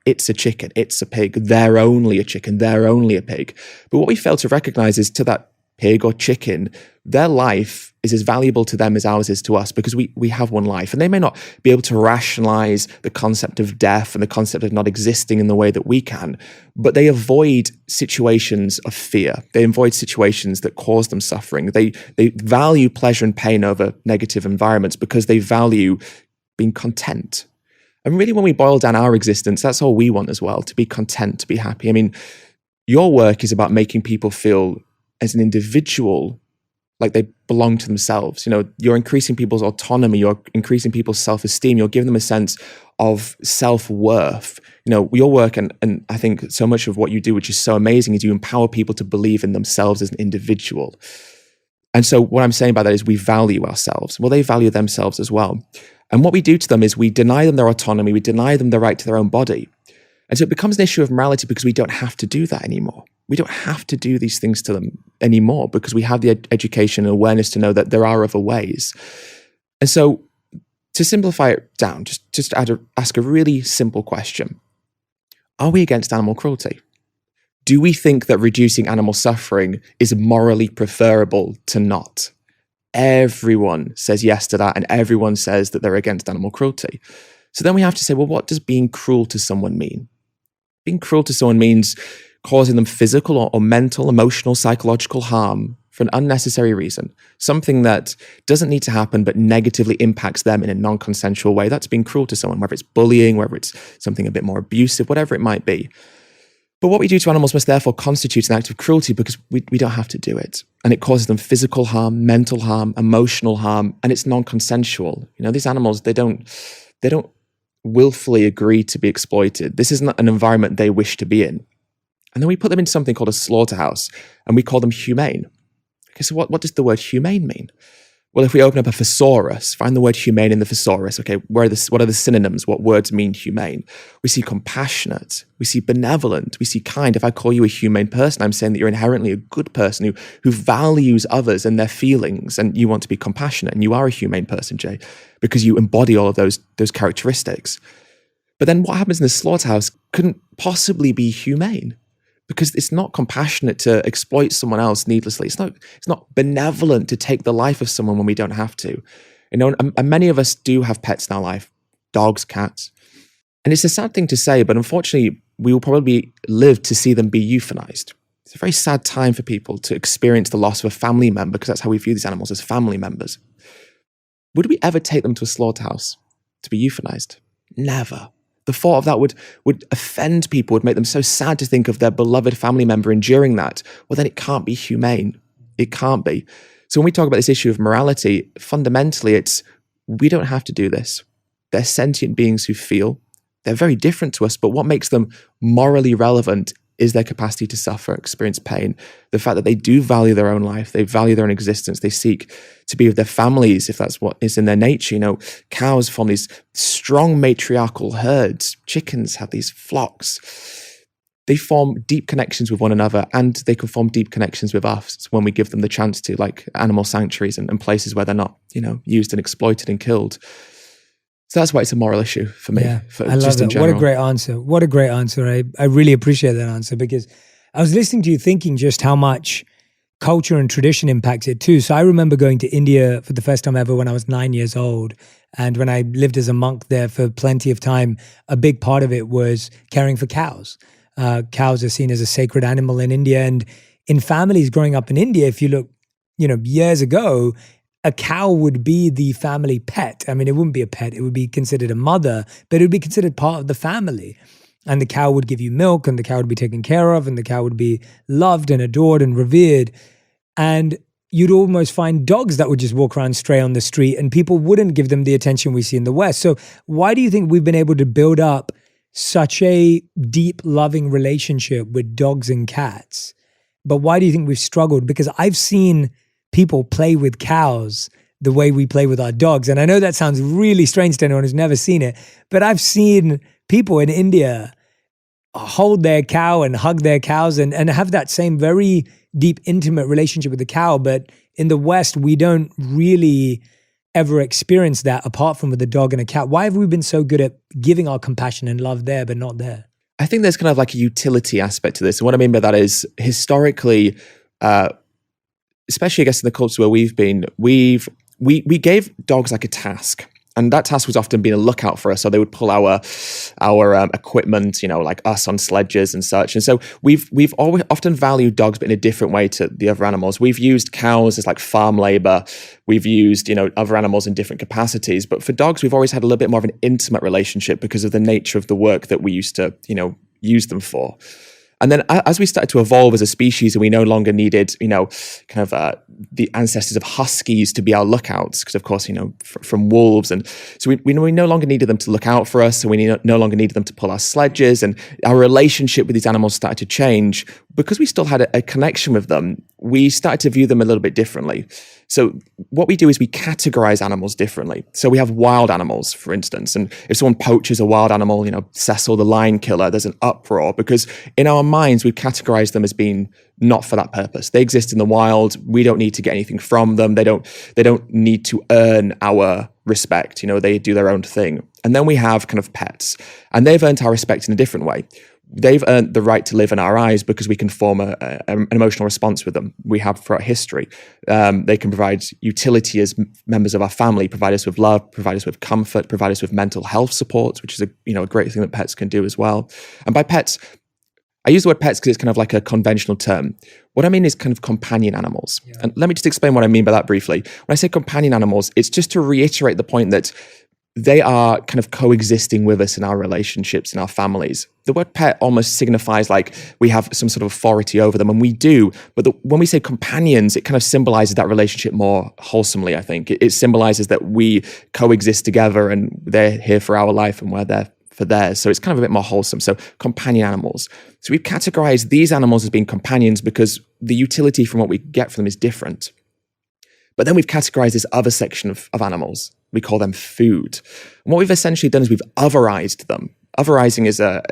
It's a chicken, it's a pig, they're only a chicken, they're only a pig. But what we fail to recognize is to that pig or chicken, their life is as valuable to them as ours is to us, because we have one life. And they may not be able to rationalize the concept of death and the concept of not existing in the way that we can, but they avoid situations of fear. They avoid situations that cause them suffering. They value pleasure and pain over negative environments because they value being content. And really, when we boil down our existence, that's all we want as well, to be content, to be happy. I mean, your work is about making people feel as an individual like they belong to themselves. You're increasing people's autonomy, you're increasing people's self-esteem, you're giving them a sense of self-worth. Your work, and I think so much of what you do, which is so amazing, is you empower people to believe in themselves as an individual. And so what I'm saying by that is we value ourselves. Well, they value themselves as well. And what we do to them is we deny them their autonomy, we deny them the right to their own body. And so it becomes an issue of morality because we don't have to do that anymore. We don't have to do these things to them anymore because we have the education and awareness to know that there are other ways. And so to simplify it down, just ask a really simple question. Are we against animal cruelty? Do we think that reducing animal suffering is morally preferable to not? Everyone says yes to that, and everyone says that they're against animal cruelty. So then we have to say, well, what does being cruel to someone mean? Being cruel to someone means causing them physical or mental, emotional, psychological harm for an unnecessary reason. Something that doesn't need to happen but negatively impacts them in a non-consensual way. That's being cruel to someone, whether it's bullying, whether it's something a bit more abusive, whatever it might be. But what we do to animals must therefore constitute an act of cruelty because we don't have to do it. And it causes them physical harm, mental harm, emotional harm, and it's non-consensual. These animals, they don't willfully agree to be exploited. This isn't an environment they wish to be in. And then we put them into something called a slaughterhouse, and we call them humane. Okay, so what does the word humane mean? Well, if we open up a thesaurus, find the word humane in the thesaurus, okay, what are the synonyms? What words mean humane? We see compassionate, we see benevolent, we see kind. If I call you a humane person, I'm saying that you're inherently a good person who values others and their feelings, and you want to be compassionate, and you are a humane person, Jay, because you embody all of those characteristics. But then what happens in the slaughterhouse couldn't possibly be humane, because it's not compassionate to exploit someone else needlessly. It's not benevolent to take the life of someone when we don't have to. And many of us do have pets in our life, dogs, cats. And it's a sad thing to say, but unfortunately, we will probably live to see them be euthanized. It's a very sad time for people to experience the loss of a family member, because that's how we view these animals, as family members. Would we ever take them to a slaughterhouse to be euthanized? Never. The thought of that would offend people, would make them so sad to think of their beloved family member enduring that. Well, then it can't be humane. It can't be. So when we talk about this issue of morality, fundamentally it's, we don't have to do this. They're sentient beings who feel. They're very different to us, but what makes them morally relevant is their capacity to suffer, experience pain. The fact that they do value their own life, they value their own existence, they seek to be with their families if that's what is in their nature. Cows form these strong matriarchal herds. Chickens have these flocks. They form deep connections with one another, and they can form deep connections with us when we give them the chance to, like animal sanctuaries and places where they're not, used and exploited and killed. So that's why it's a moral issue for me. Yeah, I love that. What a great answer. What a great answer. I really appreciate that answer, because I was listening to you thinking just how much culture and tradition impacts it too. So I remember going to India for the first time ever when I was 9 years old. And when I lived as a monk there for plenty of time, a big part of it was caring for cows. Cows are seen as a sacred animal in India. And in families growing up in India, if you look, years ago, a cow would be the family pet. I mean, it wouldn't be a pet. It would be considered a mother, but it would be considered part of the family. And the cow would give you milk, and the cow would be taken care of, and the cow would be loved and adored and revered. And you'd almost find dogs that would just walk around stray on the street, and people wouldn't give them the attention we see in the West. So why do you think we've been able to build up such a deep, loving relationship with dogs and cats? But why do you think we've struggled? Because I've seen people play with cows the way we play with our dogs. And I know that sounds really strange to anyone who's never seen it, but I've seen people in India hold their cow and hug their cows and have that same very deep, intimate relationship with the cow. But in the West, we don't really ever experience that apart from with a dog and a cat. Why have we been so good at giving our compassion and love there, but not there? I think there's kind of like a utility aspect to this. And what I mean by that is historically, especially I guess in the culture where we've been, we gave dogs like a task. And that task was often being a lookout for us. So they would pull our equipment, like us on sledges and such. And so we've always often valued dogs, but in a different way to the other animals. We've used cows as like farm labor. We've used, other animals in different capacities. But for dogs, we've always had a little bit more of an intimate relationship because of the nature of the work that we used to, use them for. And then as we started to evolve as a species and we no longer needed, the ancestors of huskies to be our lookouts, because of course, from wolves. And so we no longer needed them to look out for us. So we no longer needed them to pull our sledges, and our relationship with these animals started to change. Because we still had a connection with them, we started to view them a little bit differently. So what we do is we categorize animals differently. So we have wild animals, for instance, and if someone poaches a wild animal, Cecil the lion killer, there's an uproar because in our minds, we've categorized them as being not for that purpose. They exist in the wild. We don't need to get anything from them. They don't need to earn our respect. They do their own thing. And then we have kind of pets, and they've earned our respect in a different way. They've earned the right to live in our eyes because we can form an emotional response with them. We have throughout history. They can provide utility as members of our family, provide us with love, provide us with comfort, provide us with mental health support, which is a great thing that pets can do as well. And by pets, I use the word pets because it's kind of like a conventional term. What I mean is kind of companion animals. Yeah. And let me just explain what I mean by that briefly. When I say companion animals, it's just to reiterate the point that they are kind of coexisting with us in our relationships, in our families. The word pet almost signifies like we have some sort of authority over them, and we do. But when we say companions, it kind of symbolizes that relationship more wholesomely, I think. It symbolizes that we coexist together and they're here for our life and we're there for theirs. So it's kind of a bit more wholesome. So companion animals. So we've categorized these animals as being companions because the utility from what we get from them is different. But then we've categorized this other section of animals. We call them food. And what we've essentially done is we've otherized them. Otherizing is a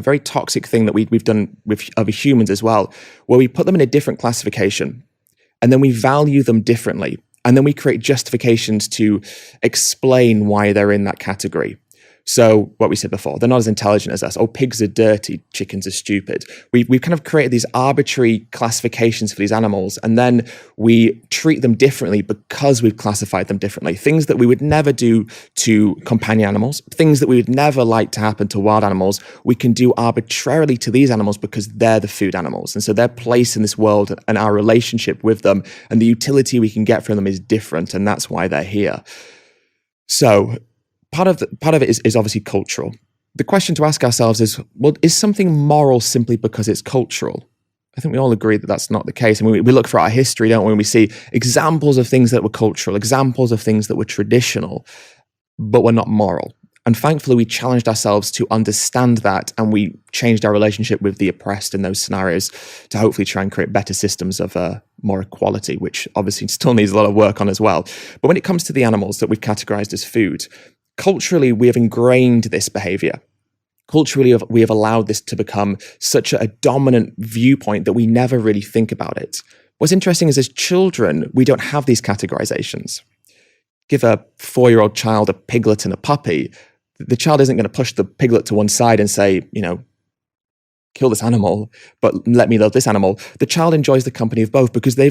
very toxic thing that we've done with other humans as well, where we put them in a different classification and then we value them differently. And then we create justifications to explain why they're in that category. So what we said before, they're not as intelligent as us. Oh, pigs are dirty, chickens are stupid. We've kind of created these arbitrary classifications for these animals, and then we treat them differently because we've classified them differently. Things that we would never do to companion animals, things that we would never like to happen to wild animals, we can do arbitrarily to these animals because they're the food animals. And so their place in this world and our relationship with them and the utility we can get from them is different, and that's why they're here. So Part of it is obviously cultural. The question to ask ourselves is, well, is something moral simply because it's cultural? I think we all agree that that's not the case. And we look for our history, don't we? And we see examples of things that were cultural, examples of things that were traditional, but were not moral. And thankfully, we challenged ourselves to understand that, and we changed our relationship with the oppressed in those scenarios to hopefully try and create better systems of more equality, which obviously still needs a lot of work on as well. But when it comes to the animals that we've categorized as food, culturally, we have ingrained this behavior. Culturally, we have allowed this to become such a dominant viewpoint that we never really think about it. What's interesting is as children, we don't have these categorizations. Give a 4-year-old child a piglet and a puppy, the child isn't going to push the piglet to one side and say, kill this animal, but let me love this animal. The child enjoys the company of both because they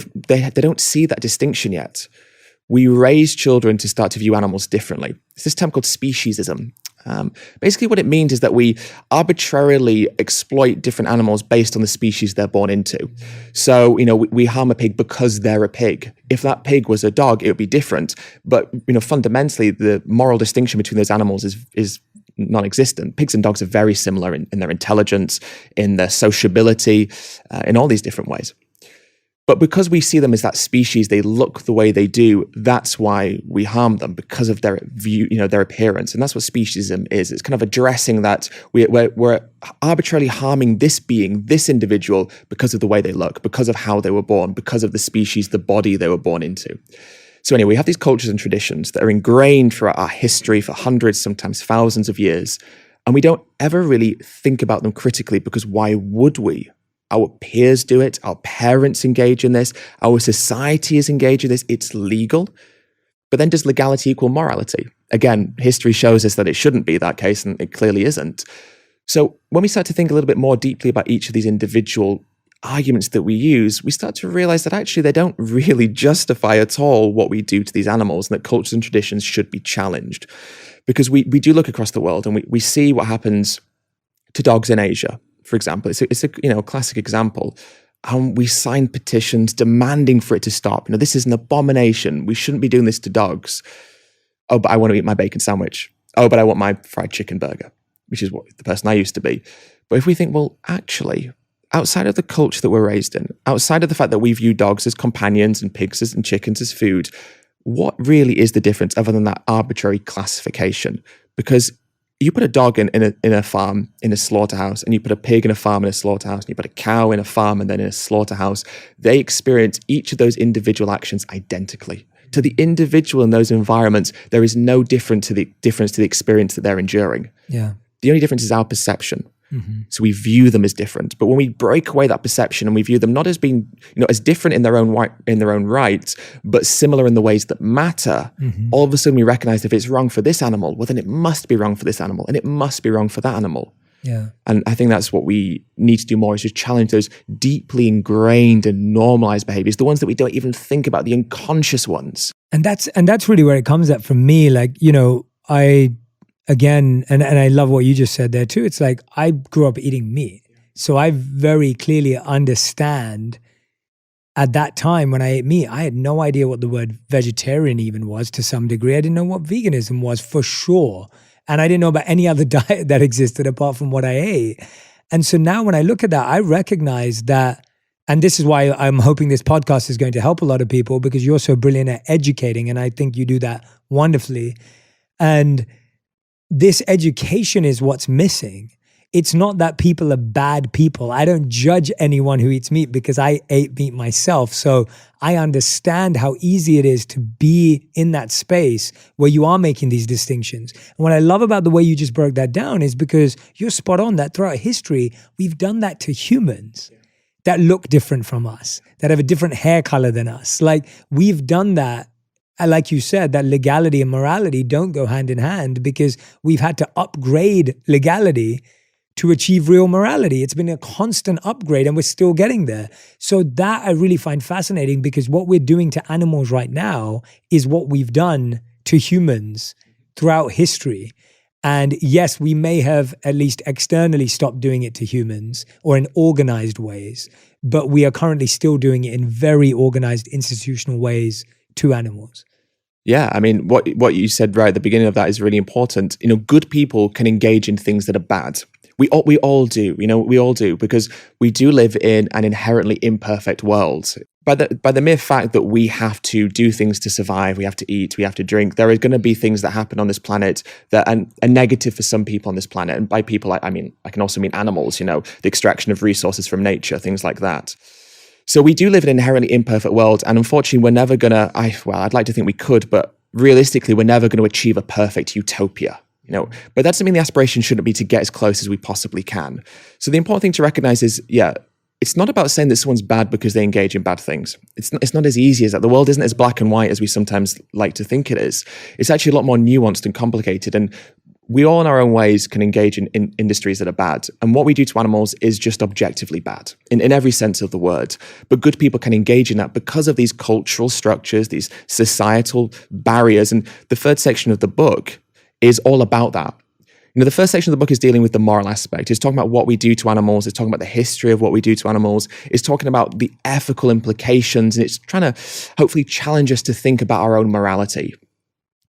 don't see that distinction yet. We raise children to start to view animals differently. It's this term called speciesism. Basically, what it means is that we arbitrarily exploit different animals based on the species they're born into. So, we harm a pig because they're a pig. If that pig was a dog, it would be different. But, fundamentally, the moral distinction between those animals is non-existent. Pigs and dogs are very similar in their intelligence, in their sociability, in all these different ways. But because we see them as that species, they look the way they do, that's why we harm them, because of their view, their appearance. And that's what speciesism is. It's kind of addressing that we're arbitrarily harming this being, this individual, because of the way they look, because of how they were born, because of the species, the body they were born into. So anyway, we have these cultures and traditions that are ingrained throughout our history for hundreds, sometimes thousands of years. And we don't ever really think about them critically, because why would we? Our peers do it. Our parents engage in this. Our society is engaged in this. It's legal. But then does legality equal morality? Again, history shows us that it shouldn't be that case, and it clearly isn't. So when we start to think a little bit more deeply about each of these individual arguments that we use, we start to realize that actually they don't really justify at all what we do to these animals, and that cultures and traditions should be challenged. Because we do look across the world and we see what happens to dogs in Asia. For example, it's a classic example. We sign petitions demanding for it to stop. This is an abomination. We shouldn't be doing this to dogs. Oh, but I want to eat my bacon sandwich. Oh, but I want my fried chicken burger, which is what the person I used to be. But if we think, well, actually, outside of the culture that we're raised in, outside of the fact that we view dogs as companions and pigs and chickens as food, what really is the difference other than that arbitrary classification? Because you put a dog in a farm, in a slaughterhouse, and you put a pig in a farm in a slaughterhouse, and you put a cow in a farm and then in a slaughterhouse, they experience each of those individual actions identically. To the individual in those environments, there is no difference to the experience that they're enduring. Yeah. The only difference is our perception. Mm-hmm. So we view them as different. But when we break away that perception and we view them not as being, as different in their own right, but similar in the ways that matter, all of a sudden we recognize if it's wrong for this animal, well, then it must be wrong for this animal, and it must be wrong for that animal. Yeah. And I think that's what we need to do more, is just challenge those deeply ingrained and normalized behaviors, the ones that we don't even think about, the unconscious ones. And that's really where it comes at for me. Like, Again, and I love what you just said there too. It's like I grew up eating meat. So I very clearly understand at that time when I ate meat, I had no idea what the word vegetarian even was to some degree. I didn't know what veganism was for sure. And I didn't know about any other diet that existed apart from what I ate. And so now when I look at that, I recognize that, and this is why I'm hoping this podcast is going to help a lot of people, because you're so brilliant at educating, and I think you do that wonderfully. And this education is what's missing. It's not that people are bad people. I don't judge anyone who eats meat because I ate meat myself. So I understand how easy it is to be in that space where you are making these distinctions. And what I love about the way you just broke that down is because you're spot on that throughout history, we've done that to humans that look different from us, that have a different hair color than us. Like we've done that. Like you said, that legality and morality don't go hand in hand because we've had to upgrade legality to achieve real morality. It's been a constant upgrade and we're still getting there. So that I really find fascinating, because what we're doing to animals right now is what we've done to humans throughout history. And yes, we may have at least externally stopped doing it to humans or in organized ways, but we are currently still doing it in very organized institutional ways to animals. Yeah, I mean, what you said right at the beginning of that is really important. Good people can engage in things that are bad. We all do, we all do, because we do live in an inherently imperfect world. By the mere fact that we have to do things to survive, we have to eat, we have to drink, there are going to be things that happen on this planet that are negative for some people on this planet. And by people, I can also mean animals, the extraction of resources from nature, things like that. So we do live in an inherently imperfect world, and unfortunately, we're never going to, I'd like to think we could, but realistically, we're never going to achieve a perfect utopia, But that doesn't mean the aspiration shouldn't be to get as close as we possibly can. So the important thing to recognize is, it's not about saying that someone's bad because they engage in bad things. It's not as easy as that. The world isn't as black and white as we sometimes like to think it is. It's actually a lot more nuanced and complicated, and we all in our own ways can engage in industries that are bad. And what we do to animals is just objectively bad in every sense of the word. But good people can engage in that because of these cultural structures, these societal barriers. And the third section of the book is all about that. The first section of the book is dealing with the moral aspect. It's talking about what we do to animals. It's talking about the history of what we do to animals. It's talking about the ethical implications, and it's trying to hopefully challenge us to think about our own morality.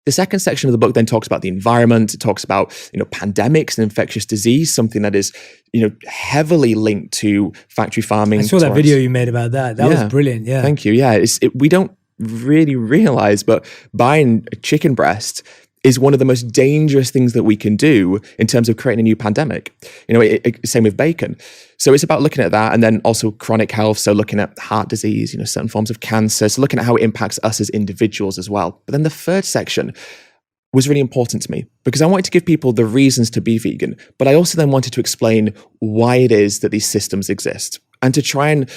The second section of the book then talks about the environment. It talks about, pandemics and infectious disease, something that is, heavily linked to factory farming. I saw that video you made about that. That was brilliant. Yeah. Thank you. Yeah. We don't really realize, but buying a chicken breast is one of the most dangerous things that we can do in terms of creating a new pandemic. Same with bacon. So it's about looking at that, and then also chronic health. So looking at heart disease, certain forms of cancer. So looking at how it impacts us as individuals as well. But then the third section was really important to me because I wanted to give people the reasons to be vegan, but I also then wanted to explain why it is that these systems exist and to try and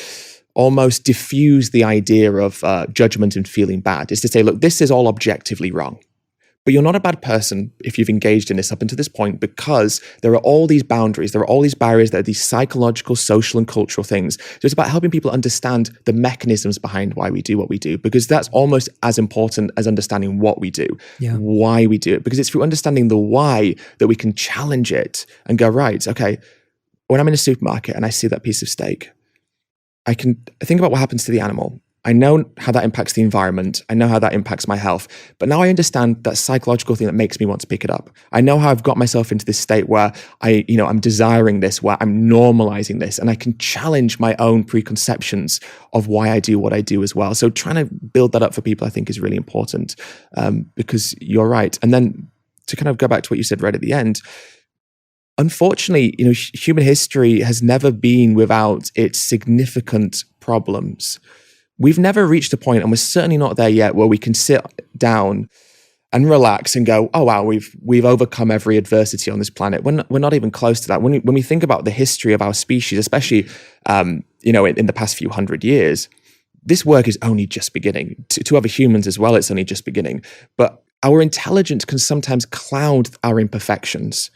almost diffuse the idea of judgment and feeling bad. Is to say, look, this is all objectively wrong. But you're not a bad person if you've engaged in this up until this point, because there are all these boundaries, there are all these barriers, there are these psychological, social, and cultural things. So it's about helping people understand the mechanisms behind why we do what we do, because that's almost as important as understanding what we do, why we do it. Because it's through understanding the why that we can challenge it and go, right, okay, when I'm in a supermarket and I see that piece of steak, I can think about what happens to the animal. I know how that impacts the environment. I know how that impacts my health. But now I understand that psychological thing that makes me want to pick it up. I know how I've got myself into this state where I'm desiring this, where I'm normalizing this, and I can challenge my own preconceptions of why I do what I do as well. So trying to build that up for people, I think, is really important, because you're right. And then to kind of go back to what you said right at the end, unfortunately, human history has never been without its significant problems. We've never reached a point, and we're certainly not there yet, where we can sit down and relax and go, oh wow, we've overcome every adversity on this planet. We're not even close to that. When we think about the history of our species, especially in the past few hundred years, this work is only just beginning. To other humans as well, it's only just beginning. But our intelligence can sometimes cloud our imperfections.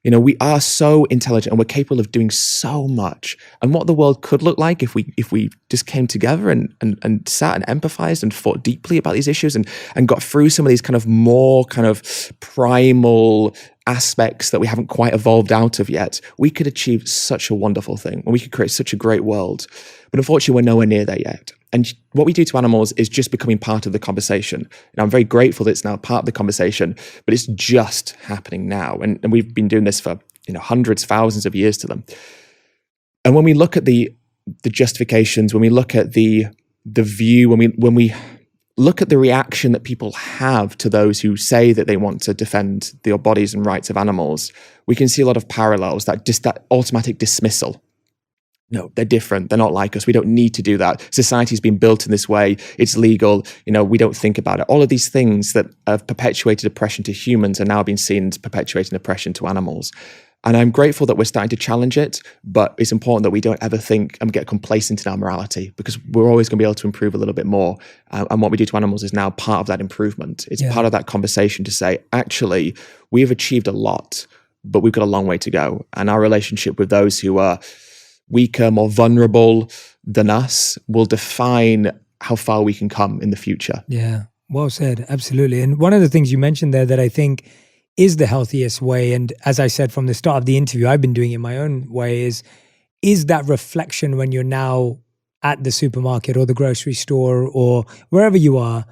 We are so intelligent and we're capable of doing so much. And what the world could look like if we just came together and sat and empathized and thought deeply about these issues and got through some of these kind of more kind of primal aspects that we haven't quite evolved out of yet, we could achieve such a wonderful thing and we could create such a great world. But unfortunately, we're nowhere near there yet. And what we do to animals is just becoming part of the conversation. And I'm very grateful that it's now part of the conversation, but it's just happening now. And we've been doing this for hundreds, thousands of years to them. And when we look at the justifications, when we look at the view, when we look at the reaction that people have to those who say that they want to defend the bodies and rights of animals, we can see a lot of parallels, that automatic dismissal. No, they're different. They're not like us. We don't need to do that. Society's been built in this way. It's legal. We don't think about it. All of these things that have perpetuated oppression to humans are now being seen as perpetuating oppression to animals. And I'm grateful that we're starting to challenge it, but it's important that we don't ever think and get complacent in our morality, because we're always going to be able to improve a little bit more. And what we do to animals is now part of that improvement. It's part of that conversation to say, actually, we've achieved a lot, but we've got a long way to go. And our relationship with those who are weaker, more vulnerable than us will define how far we can come in the future. Yeah, well said. Absolutely. And one of the things you mentioned there that I think is the healthiest way, and as I said from the start of the interview, I've been doing it my own way, is that reflection when you're now at the supermarket or the grocery store or wherever you are,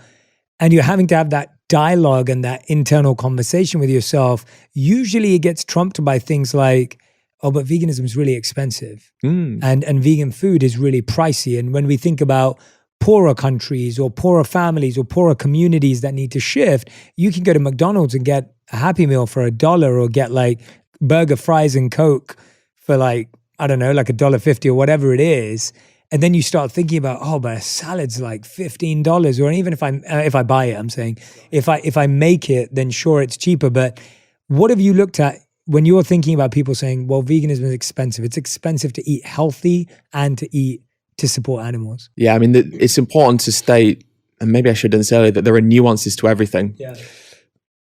and you're having to have that dialogue and that internal conversation with yourself. Usually it gets trumped by things like, oh, but veganism is really expensive and vegan food is really pricey. And when we think about poorer countries or poorer families or poorer communities that need to shift, you can go to McDonald's and get a Happy Meal for $1 or get like burger, fries and Coke for like, I don't know, like $1.50 or whatever it is. And then you start thinking about, oh, but a salad's like $15, or even if I buy it, I'm saying if I make it, then sure, it's cheaper. But what have you looked at when you're thinking about people saying, well, veganism is expensive? It's expensive to eat healthy and to support animals. Yeah, I mean, it's important to state, and maybe I should have said earlier, that there are nuances to everything. Yeah.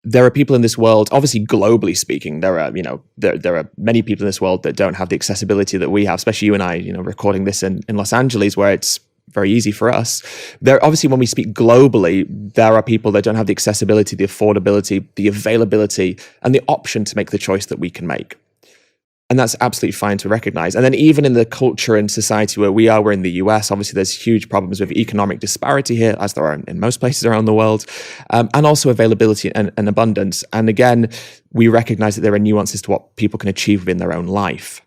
There are people in this world, obviously globally speaking, there are many people in this world that don't have the accessibility that we have, especially you and I, recording this in Los Angeles, where it's very easy for us. There, obviously, when we speak globally, there are people that don't have the accessibility, the affordability, the availability, and the option to make the choice that we can make. And that's absolutely fine to recognize. And then even in the culture and society where we are, we're in the US, obviously there's huge problems with economic disparity here, as there are in most places around the world, and also availability and abundance. And again, we recognize that there are nuances to what people can achieve within their own life.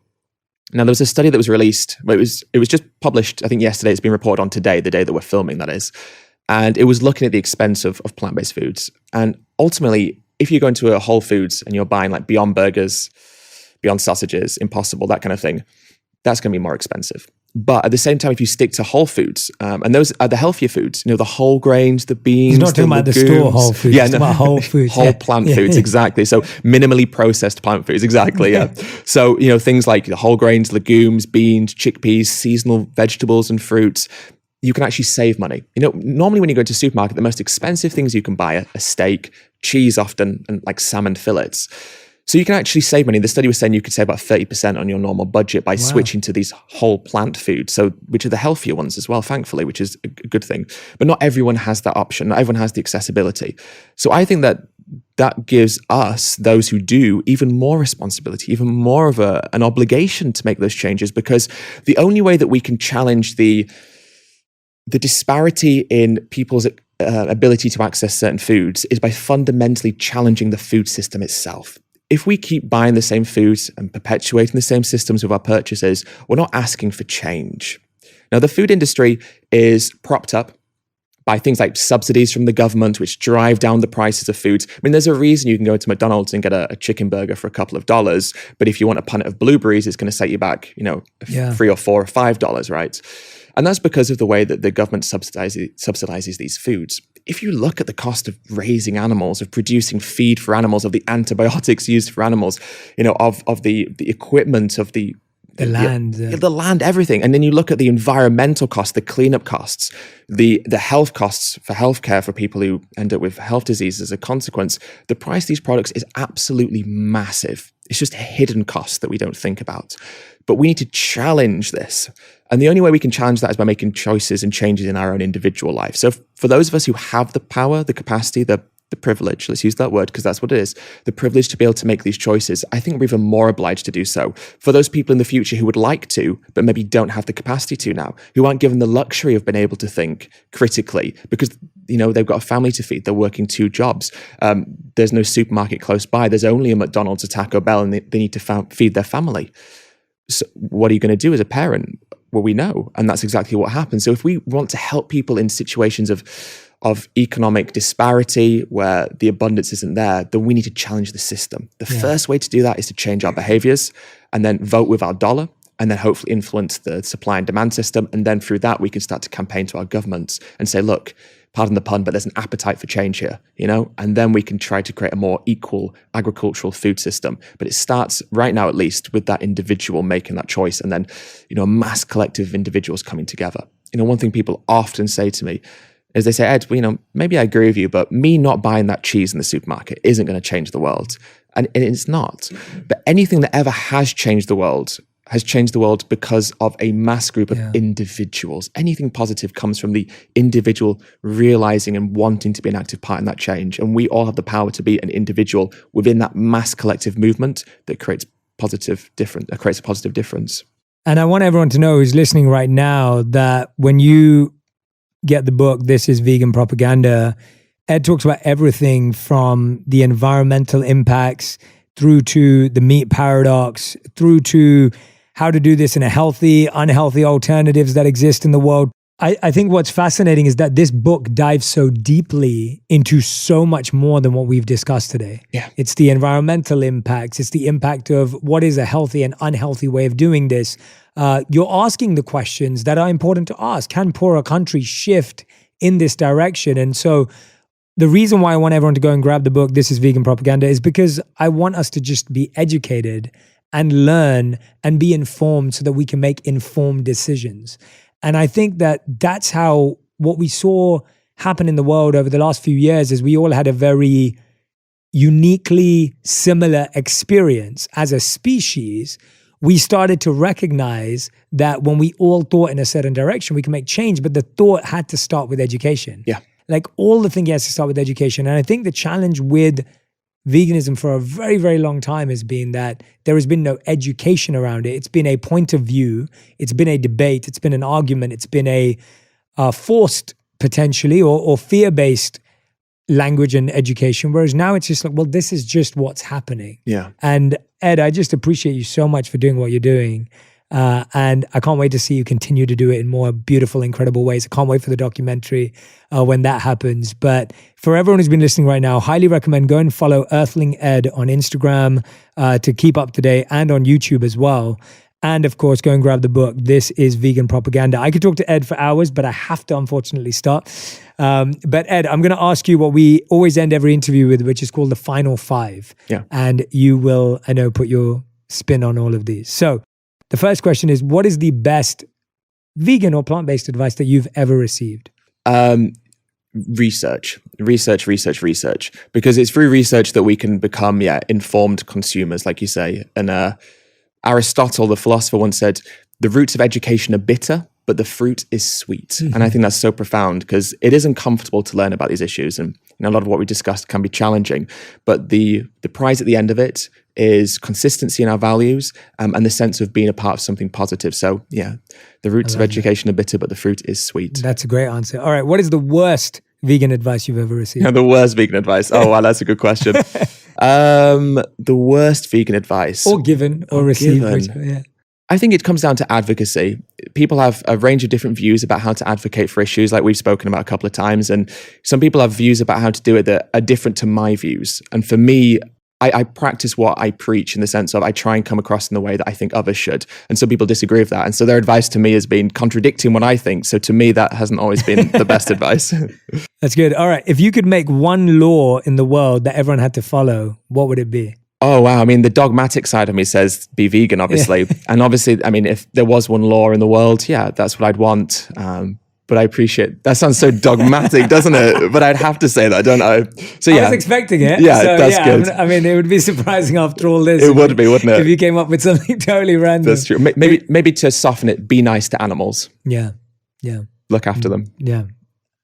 Now, there was a study that was released, it was just published, I think yesterday, it's been reported on today, the day that we're filming, that is. And it was looking at the expense of plant-based foods. And ultimately, if you go into a Whole Foods and you're buying like Beyond Burgers, Beyond Sausages, Impossible, that kind of thing, that's going to be more expensive. But at the same time, if you stick to whole foods, and those are the healthier foods, the whole grains, the beans, he's not talking about the store whole foods, yeah, about whole foods. Whole plant foods, exactly. So minimally processed plant foods, exactly, yeah. So, things like the whole grains, legumes, beans, chickpeas, seasonal vegetables and fruits, you can actually save money. Normally when you go to a supermarket, the most expensive things you can buy are a steak, cheese often, and like salmon fillets. So you can actually save money. The study was saying you could save about 30% on your normal budget by switching to these whole plant foods, which are the healthier ones as well, thankfully, which is a good thing. But not everyone has that option. Not everyone has the accessibility. So I think that gives us, those who do, even more responsibility, even more of an obligation to make those changes, because the only way that we can challenge the disparity in people's ability to access certain foods is by fundamentally challenging the food system itself. If we keep buying the same foods and perpetuating the same systems with our purchases, we're not asking for change. Now, the food industry is propped up by things like subsidies from the government, which drive down the prices of foods. I mean, there's a reason you can go to McDonald's and get a chicken burger for a couple of dollars, but if you want a punnet of blueberries, it's going to set you back, $3 or $4 or $5, right? And that's because of the way that the government subsidizes these foods. If you look at the cost of raising animals, of producing feed for animals, of the antibiotics used for animals, of the equipment, of the land, the land, everything. And then you look at the environmental costs, the cleanup costs, the health costs for healthcare for people who end up with health diseases as a consequence. The price of these products is absolutely massive. It's just a hidden cost that we don't think about. But we need to challenge this. And the only way we can challenge that is by making choices and changes in our own individual life. So for those of us who have the power, the capacity, the privilege, let's use that word because that's what it is, the privilege to be able to make these choices, I think we're even more obliged to do so. For those people in the future who would like to, but maybe don't have the capacity to now, who aren't given the luxury of being able to think critically because, they've got a family to feed, they're working 2 jobs. There's no supermarket close by. There's only a McDonald's, a Taco Bell, and they need to feed their family. So what are you going to do as a parent? Well, we know, and that's exactly what happens. So if we want to help people in situations of economic disparity where the abundance isn't there, then we need to challenge the system. The first way to do that is to change our behaviors and then vote with our dollar and then hopefully influence the supply and demand system. And then through that, we can start to campaign to our governments and say, look, pardon the pun, but there's an appetite for change here, and then we can try to create a more equal agricultural food system. But it starts right now, at least, with that individual making that choice and then, a mass collective of individuals coming together. One thing people often say to me is they say, Ed, maybe I agree with you, but me not buying that cheese in the supermarket isn't going to change the world. And it's not. But anything that ever has changed the world because of a mass group of individuals. Anything positive comes from the individual realizing and wanting to be an active part in that change. And we all have the power to be an individual within that mass collective movement that creates a positive difference. And I want everyone to know who's listening right now that when you get the book, This is Vegan Propaganda, Ed talks about everything from the environmental impacts through to the meat paradox, through to how to do this in a healthy, unhealthy alternatives that exist in the world. I think what's fascinating is that this book dives so deeply into so much more than what we've discussed today. Yeah. It's the environmental impacts. It's the impact of what is a healthy and unhealthy way of doing this. You're asking the questions that are important to ask. Can poorer countries shift in this direction? And so the reason why I want everyone to go and grab the book, This is Vegan Propaganda, is because I want us to just be educated and learn and be informed so that we can make informed decisions. And I think that that's how what we saw happen in the world over the last few years is we all had a very uniquely similar experience as a species we started to recognize that when we all thought in a certain direction, we can make change, but the thought had to start with education. Yeah. Like all the thinking has to start with education. And I think the challenge with veganism for a very, very long time has been that there has been no education around it. It's been a point of view. It's been a debate. It's been an argument. It's been a forced, potentially, or fear-based language and education. Whereas now it's just like, well, this is just what's happening. Yeah. And Ed, I just appreciate you so much for doing what you're doing. And I can't wait to see you continue to do it in more beautiful, incredible ways. I can't wait for the documentary when that happens. But for everyone who's been listening right now, highly recommend go and follow Earthling Ed on Instagram to keep up to date, and on YouTube as well. And of course, go and grab the book. This is Vegan Propaganda. I could talk to Ed for hours, but I have to unfortunately stop. But Ed, I'm going to ask you what we always end every interview with, which is called the final 5. Yeah. And you will, I know, put your spin on all of these. So the first question is, what is the best vegan or plant-based advice that you've ever received? Research. Because it's through research that we can become, informed consumers, like you say. And Aristotle, the philosopher, once said, the roots of education are bitter, but the fruit is sweet. Mm-hmm. And I think that's so profound, because it is uncomfortable to learn about these issues. And a lot of what we discussed can be challenging. But the prize at the end of it is consistency in our values, and the sense of being a part of something positive. So yeah, the roots of education are bitter, but the fruit is sweet. That's a great answer. All right. What is the worst vegan advice you've ever received? The worst vegan advice. Oh, wow, that's a good question. The worst vegan advice. Or given or received. Yeah. I think it comes down to advocacy. People have a range of different views about how to advocate for issues, like we've spoken about a couple of times. And some people have views about how to do it that are different to my views. And for me, I practice what I preach, in the sense of I try and come across in the way that I think others should. And some people disagree with that. And so their advice to me has been contradicting what I think. So to me, that hasn't always been the best advice. That's good. All right. If you could make one law in the world that everyone had to follow, what would it be? Oh, wow. I mean, the dogmatic side of me says be vegan, obviously. Yeah. And obviously, I mean, if there was one law in the world, yeah, that's what I'd want. But I appreciate, that sounds so dogmatic, doesn't it? But I'd have to say that, don't I? So yeah. I was expecting it. Yeah, so, that's good. I mean, it would be surprising after all this. It would be, wouldn't it? If you came up with something totally random. That's true. Maybe to soften it, be nice to animals. Yeah. Look after them. Yeah.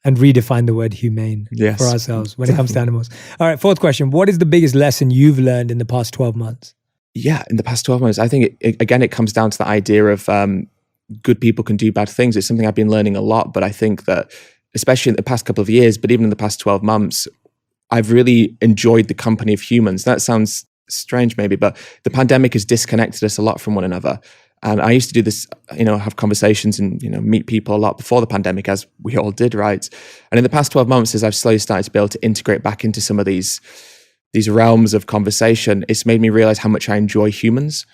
And redefine the word humane for ourselves when it comes to animals. All right, 4th question. What is the biggest lesson you've learned in the past 12 months? Yeah, in the past 12 months, I think, it comes down to the idea of good people can do bad things. It's something I've been learning a lot, but I think that, especially in the past couple of years, but even in the past 12 months, I've really enjoyed the company of humans. That sounds strange maybe, but the pandemic has disconnected us a lot from one another. And I used to do this, have conversations and, meet people a lot before the pandemic, as we all did, right? And in the past 12 months, as I've slowly started to be able to integrate back into some of these realms of conversation, it's made me realize how much I enjoy humans,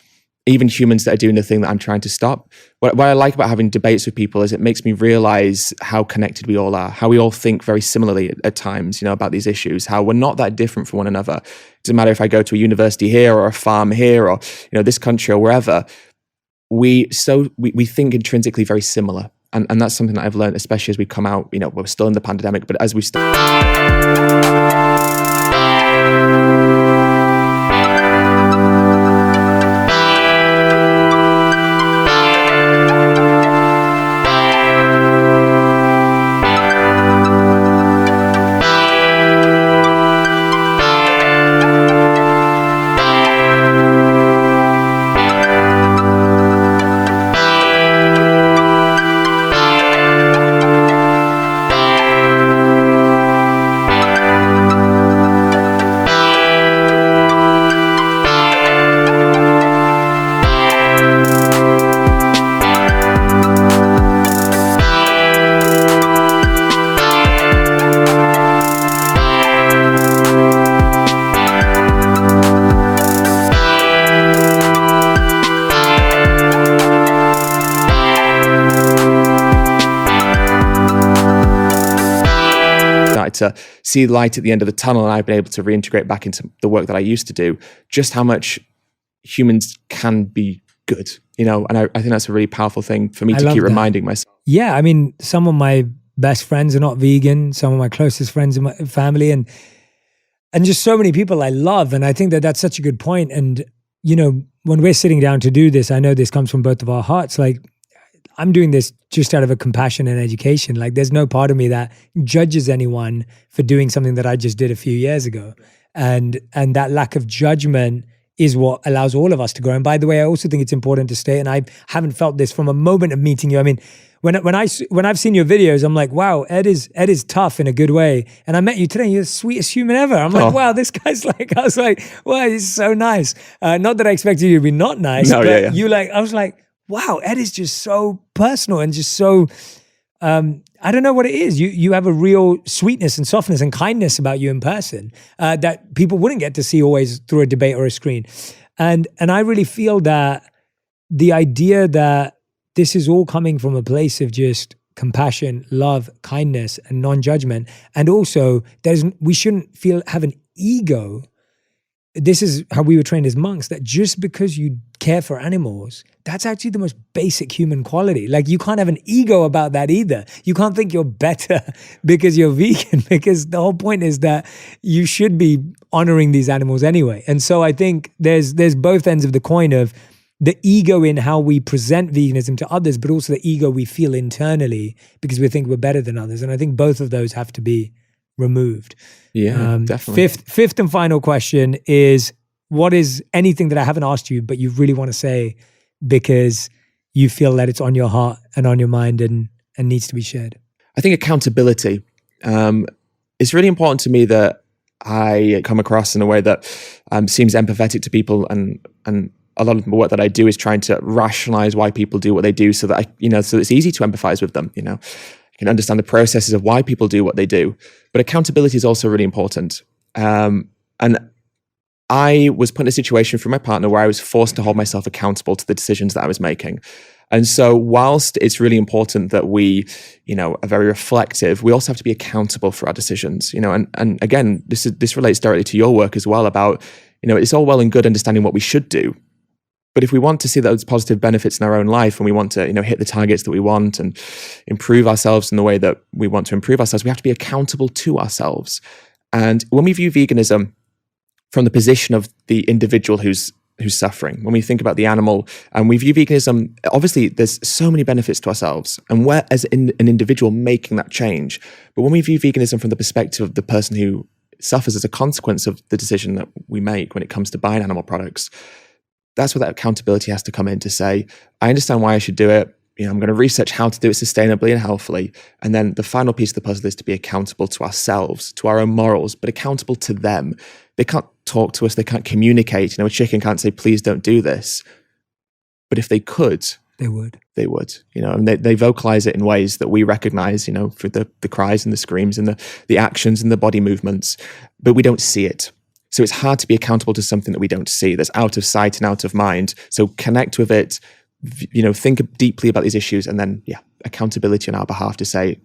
even humans that are doing the thing that I'm trying to stop. What I like about having debates with people is it makes me realize how connected we all are, how we all think very similarly at times, about these issues, how we're not that different from one another. It doesn't matter if I go to a university here or a farm here or, this country or wherever. We think intrinsically very similar. And that's something that I've learned, especially as we come out, we're still in the pandemic, but as we to see light at the end of the tunnel, and I've been able to reintegrate back into the work that I used to do, just how much humans can be good, and I think that's a really powerful thing for me to keep reminding myself. Yeah, I mean, some of my best friends are not vegan, some of my closest friends in my family, and just so many people I love, and I think that that's such a good point. And when we're sitting down to do this, I know this comes from both of our hearts. Like, I'm doing this just out of a compassion and education. Like, there's no part of me that judges anyone for doing something that I just did a few years ago. And that lack of judgment is what allows all of us to grow. And by the way, I also think it's important to state, and I haven't felt this from a moment of meeting you. I mean, when I've seen your videos, I'm like, wow, Ed is tough in a good way. And I met you today, you're the sweetest human ever. I'm like, wow, this guy's like, I was like, wow, he's so nice. Not that I expected you to be not nice, no, but yeah. I was like, wow, Ed is just so personal and just so, I don't know what it is. You have a real sweetness and softness and kindness about you in person that people wouldn't get to see always through a debate or a screen. And I really feel that the idea that this is all coming from a place of just compassion, love, kindness, and non-judgment. And also, we shouldn't have an ego. This is how we were trained as monks, that just because you care for animals, that's actually the most basic human quality. Like, you can't have an ego about that either. You can't think you're better because you're vegan, because the whole point is that you should be honoring these animals anyway. And so I think there's both ends of the coin of the ego in how we present veganism to others, but also the ego we feel internally because we think we're better than others. And I think both of those have to be removed. Yeah, definitely. Fifth and final question is, what is anything that I haven't asked you, but you really want to say because you feel that it's on your heart and on your mind and needs to be shared? I think accountability. It's really important to me that I come across in a way that seems empathetic to people, and a lot of the work that I do is trying to rationalize why people do what they do, so that so it's easy to empathize with them. You can understand the processes of why people do what they do. But accountability is also really important. And I was put in a situation through my partner where I was forced to hold myself accountable to the decisions that I was making. And so whilst it's really important that we, are very reflective, we also have to be accountable for our decisions, and again, this relates directly to your work as well about, it's all well and good understanding what we should do. But if we want to see those positive benefits in our own life, and we want to, hit the targets that we want and improve ourselves in the way that we want to improve ourselves, we have to be accountable to ourselves. And when we view veganism from the position of the individual who's suffering, when we think about the animal and we view veganism, obviously there's so many benefits to ourselves, and we're as an individual making that change. But when we view veganism from the perspective of the person who suffers as a consequence of the decision that we make when it comes to buying animal products, that's where that accountability has to come in to say, I understand why I should do it. I'm going to research how to do it sustainably and healthfully. And then the final piece of the puzzle is to be accountable to ourselves, to our own morals, but accountable to them. They can't talk to us. They can't communicate. A chicken can't say, please don't do this. But if they could, they would. And they vocalize it in ways that we recognize, through the cries and the screams and the actions and the body movements, but we don't see it. So it's hard to be accountable to something that we don't see, that's out of sight and out of mind. So connect with it, think deeply about these issues, and then, accountability on our behalf to say,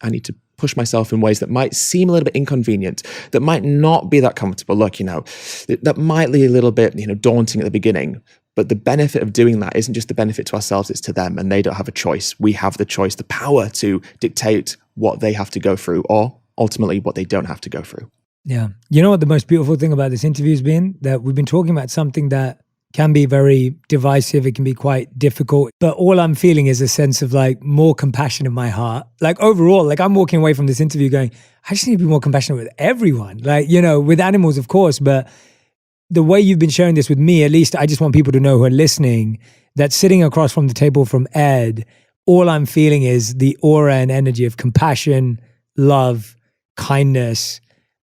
I need to push myself in ways that might seem a little bit inconvenient, that might not be that comfortable. Look, that might be a little bit, daunting at the beginning, but the benefit of doing that isn't just the benefit to ourselves, it's to them, and they don't have a choice. We have the choice, the power to dictate what they have to go through, or ultimately what they don't have to go through. Yeah. You know what the most beautiful thing about this interview has been? That we've been talking about something that can be very divisive. It can be quite difficult. But all I'm feeling is a sense of more compassion in my heart. Overall, I'm walking away from this interview going, I just need to be more compassionate with everyone. With animals, of course. But the way you've been sharing this with me, at least I just want people to know who are listening, that sitting across from the table from Ed, all I'm feeling is the aura and energy of compassion, love, kindness,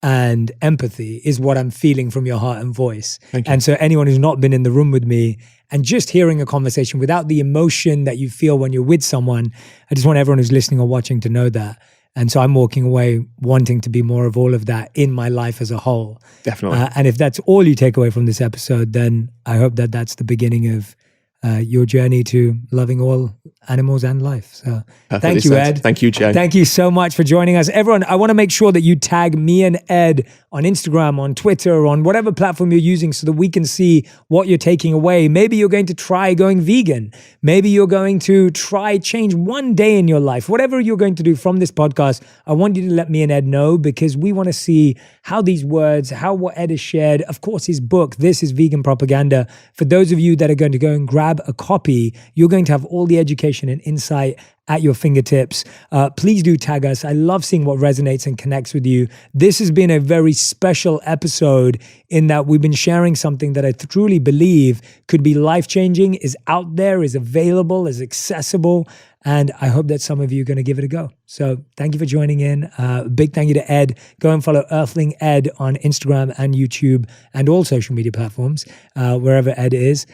and empathy is what I'm feeling from your heart and voice. And so anyone who's not been in the room with me and just hearing a conversation without the emotion that you feel when you're with someone, I just want everyone who's listening or watching to know that. And so I'm walking away wanting to be more of all of that in my life as a whole. Definitely. And if that's all you take away from this episode, then I hope that that's the beginning of your journey to loving all animals and life. So Perfectly thank you, said. Ed. Thank you, Jay. Thank you so much for joining us. Everyone, I want to make sure that you tag me and Ed on Instagram, on Twitter, on whatever platform you're using so that we can see what you're taking away. Maybe you're going to try going vegan. Maybe you're going to try change one day in your life. Whatever you're going to do from this podcast, I want you to let me and Ed know, because we want to see how these words, how what Ed has shared, of course, his book, This is Vegan Propaganda. For those of you that are going to go and grab a copy, you're going to have all the education and insight at your fingertips. Please do tag us. I love seeing what resonates and connects with you. This has been a very special episode in that we've been sharing something that I truly believe could be life-changing, is out there, is available, is accessible. And I hope that some of you are going to give it a go. So thank you for joining in. Big thank you to Ed. Go and follow Earthling Ed on Instagram and YouTube and all social media platforms, wherever Ed is.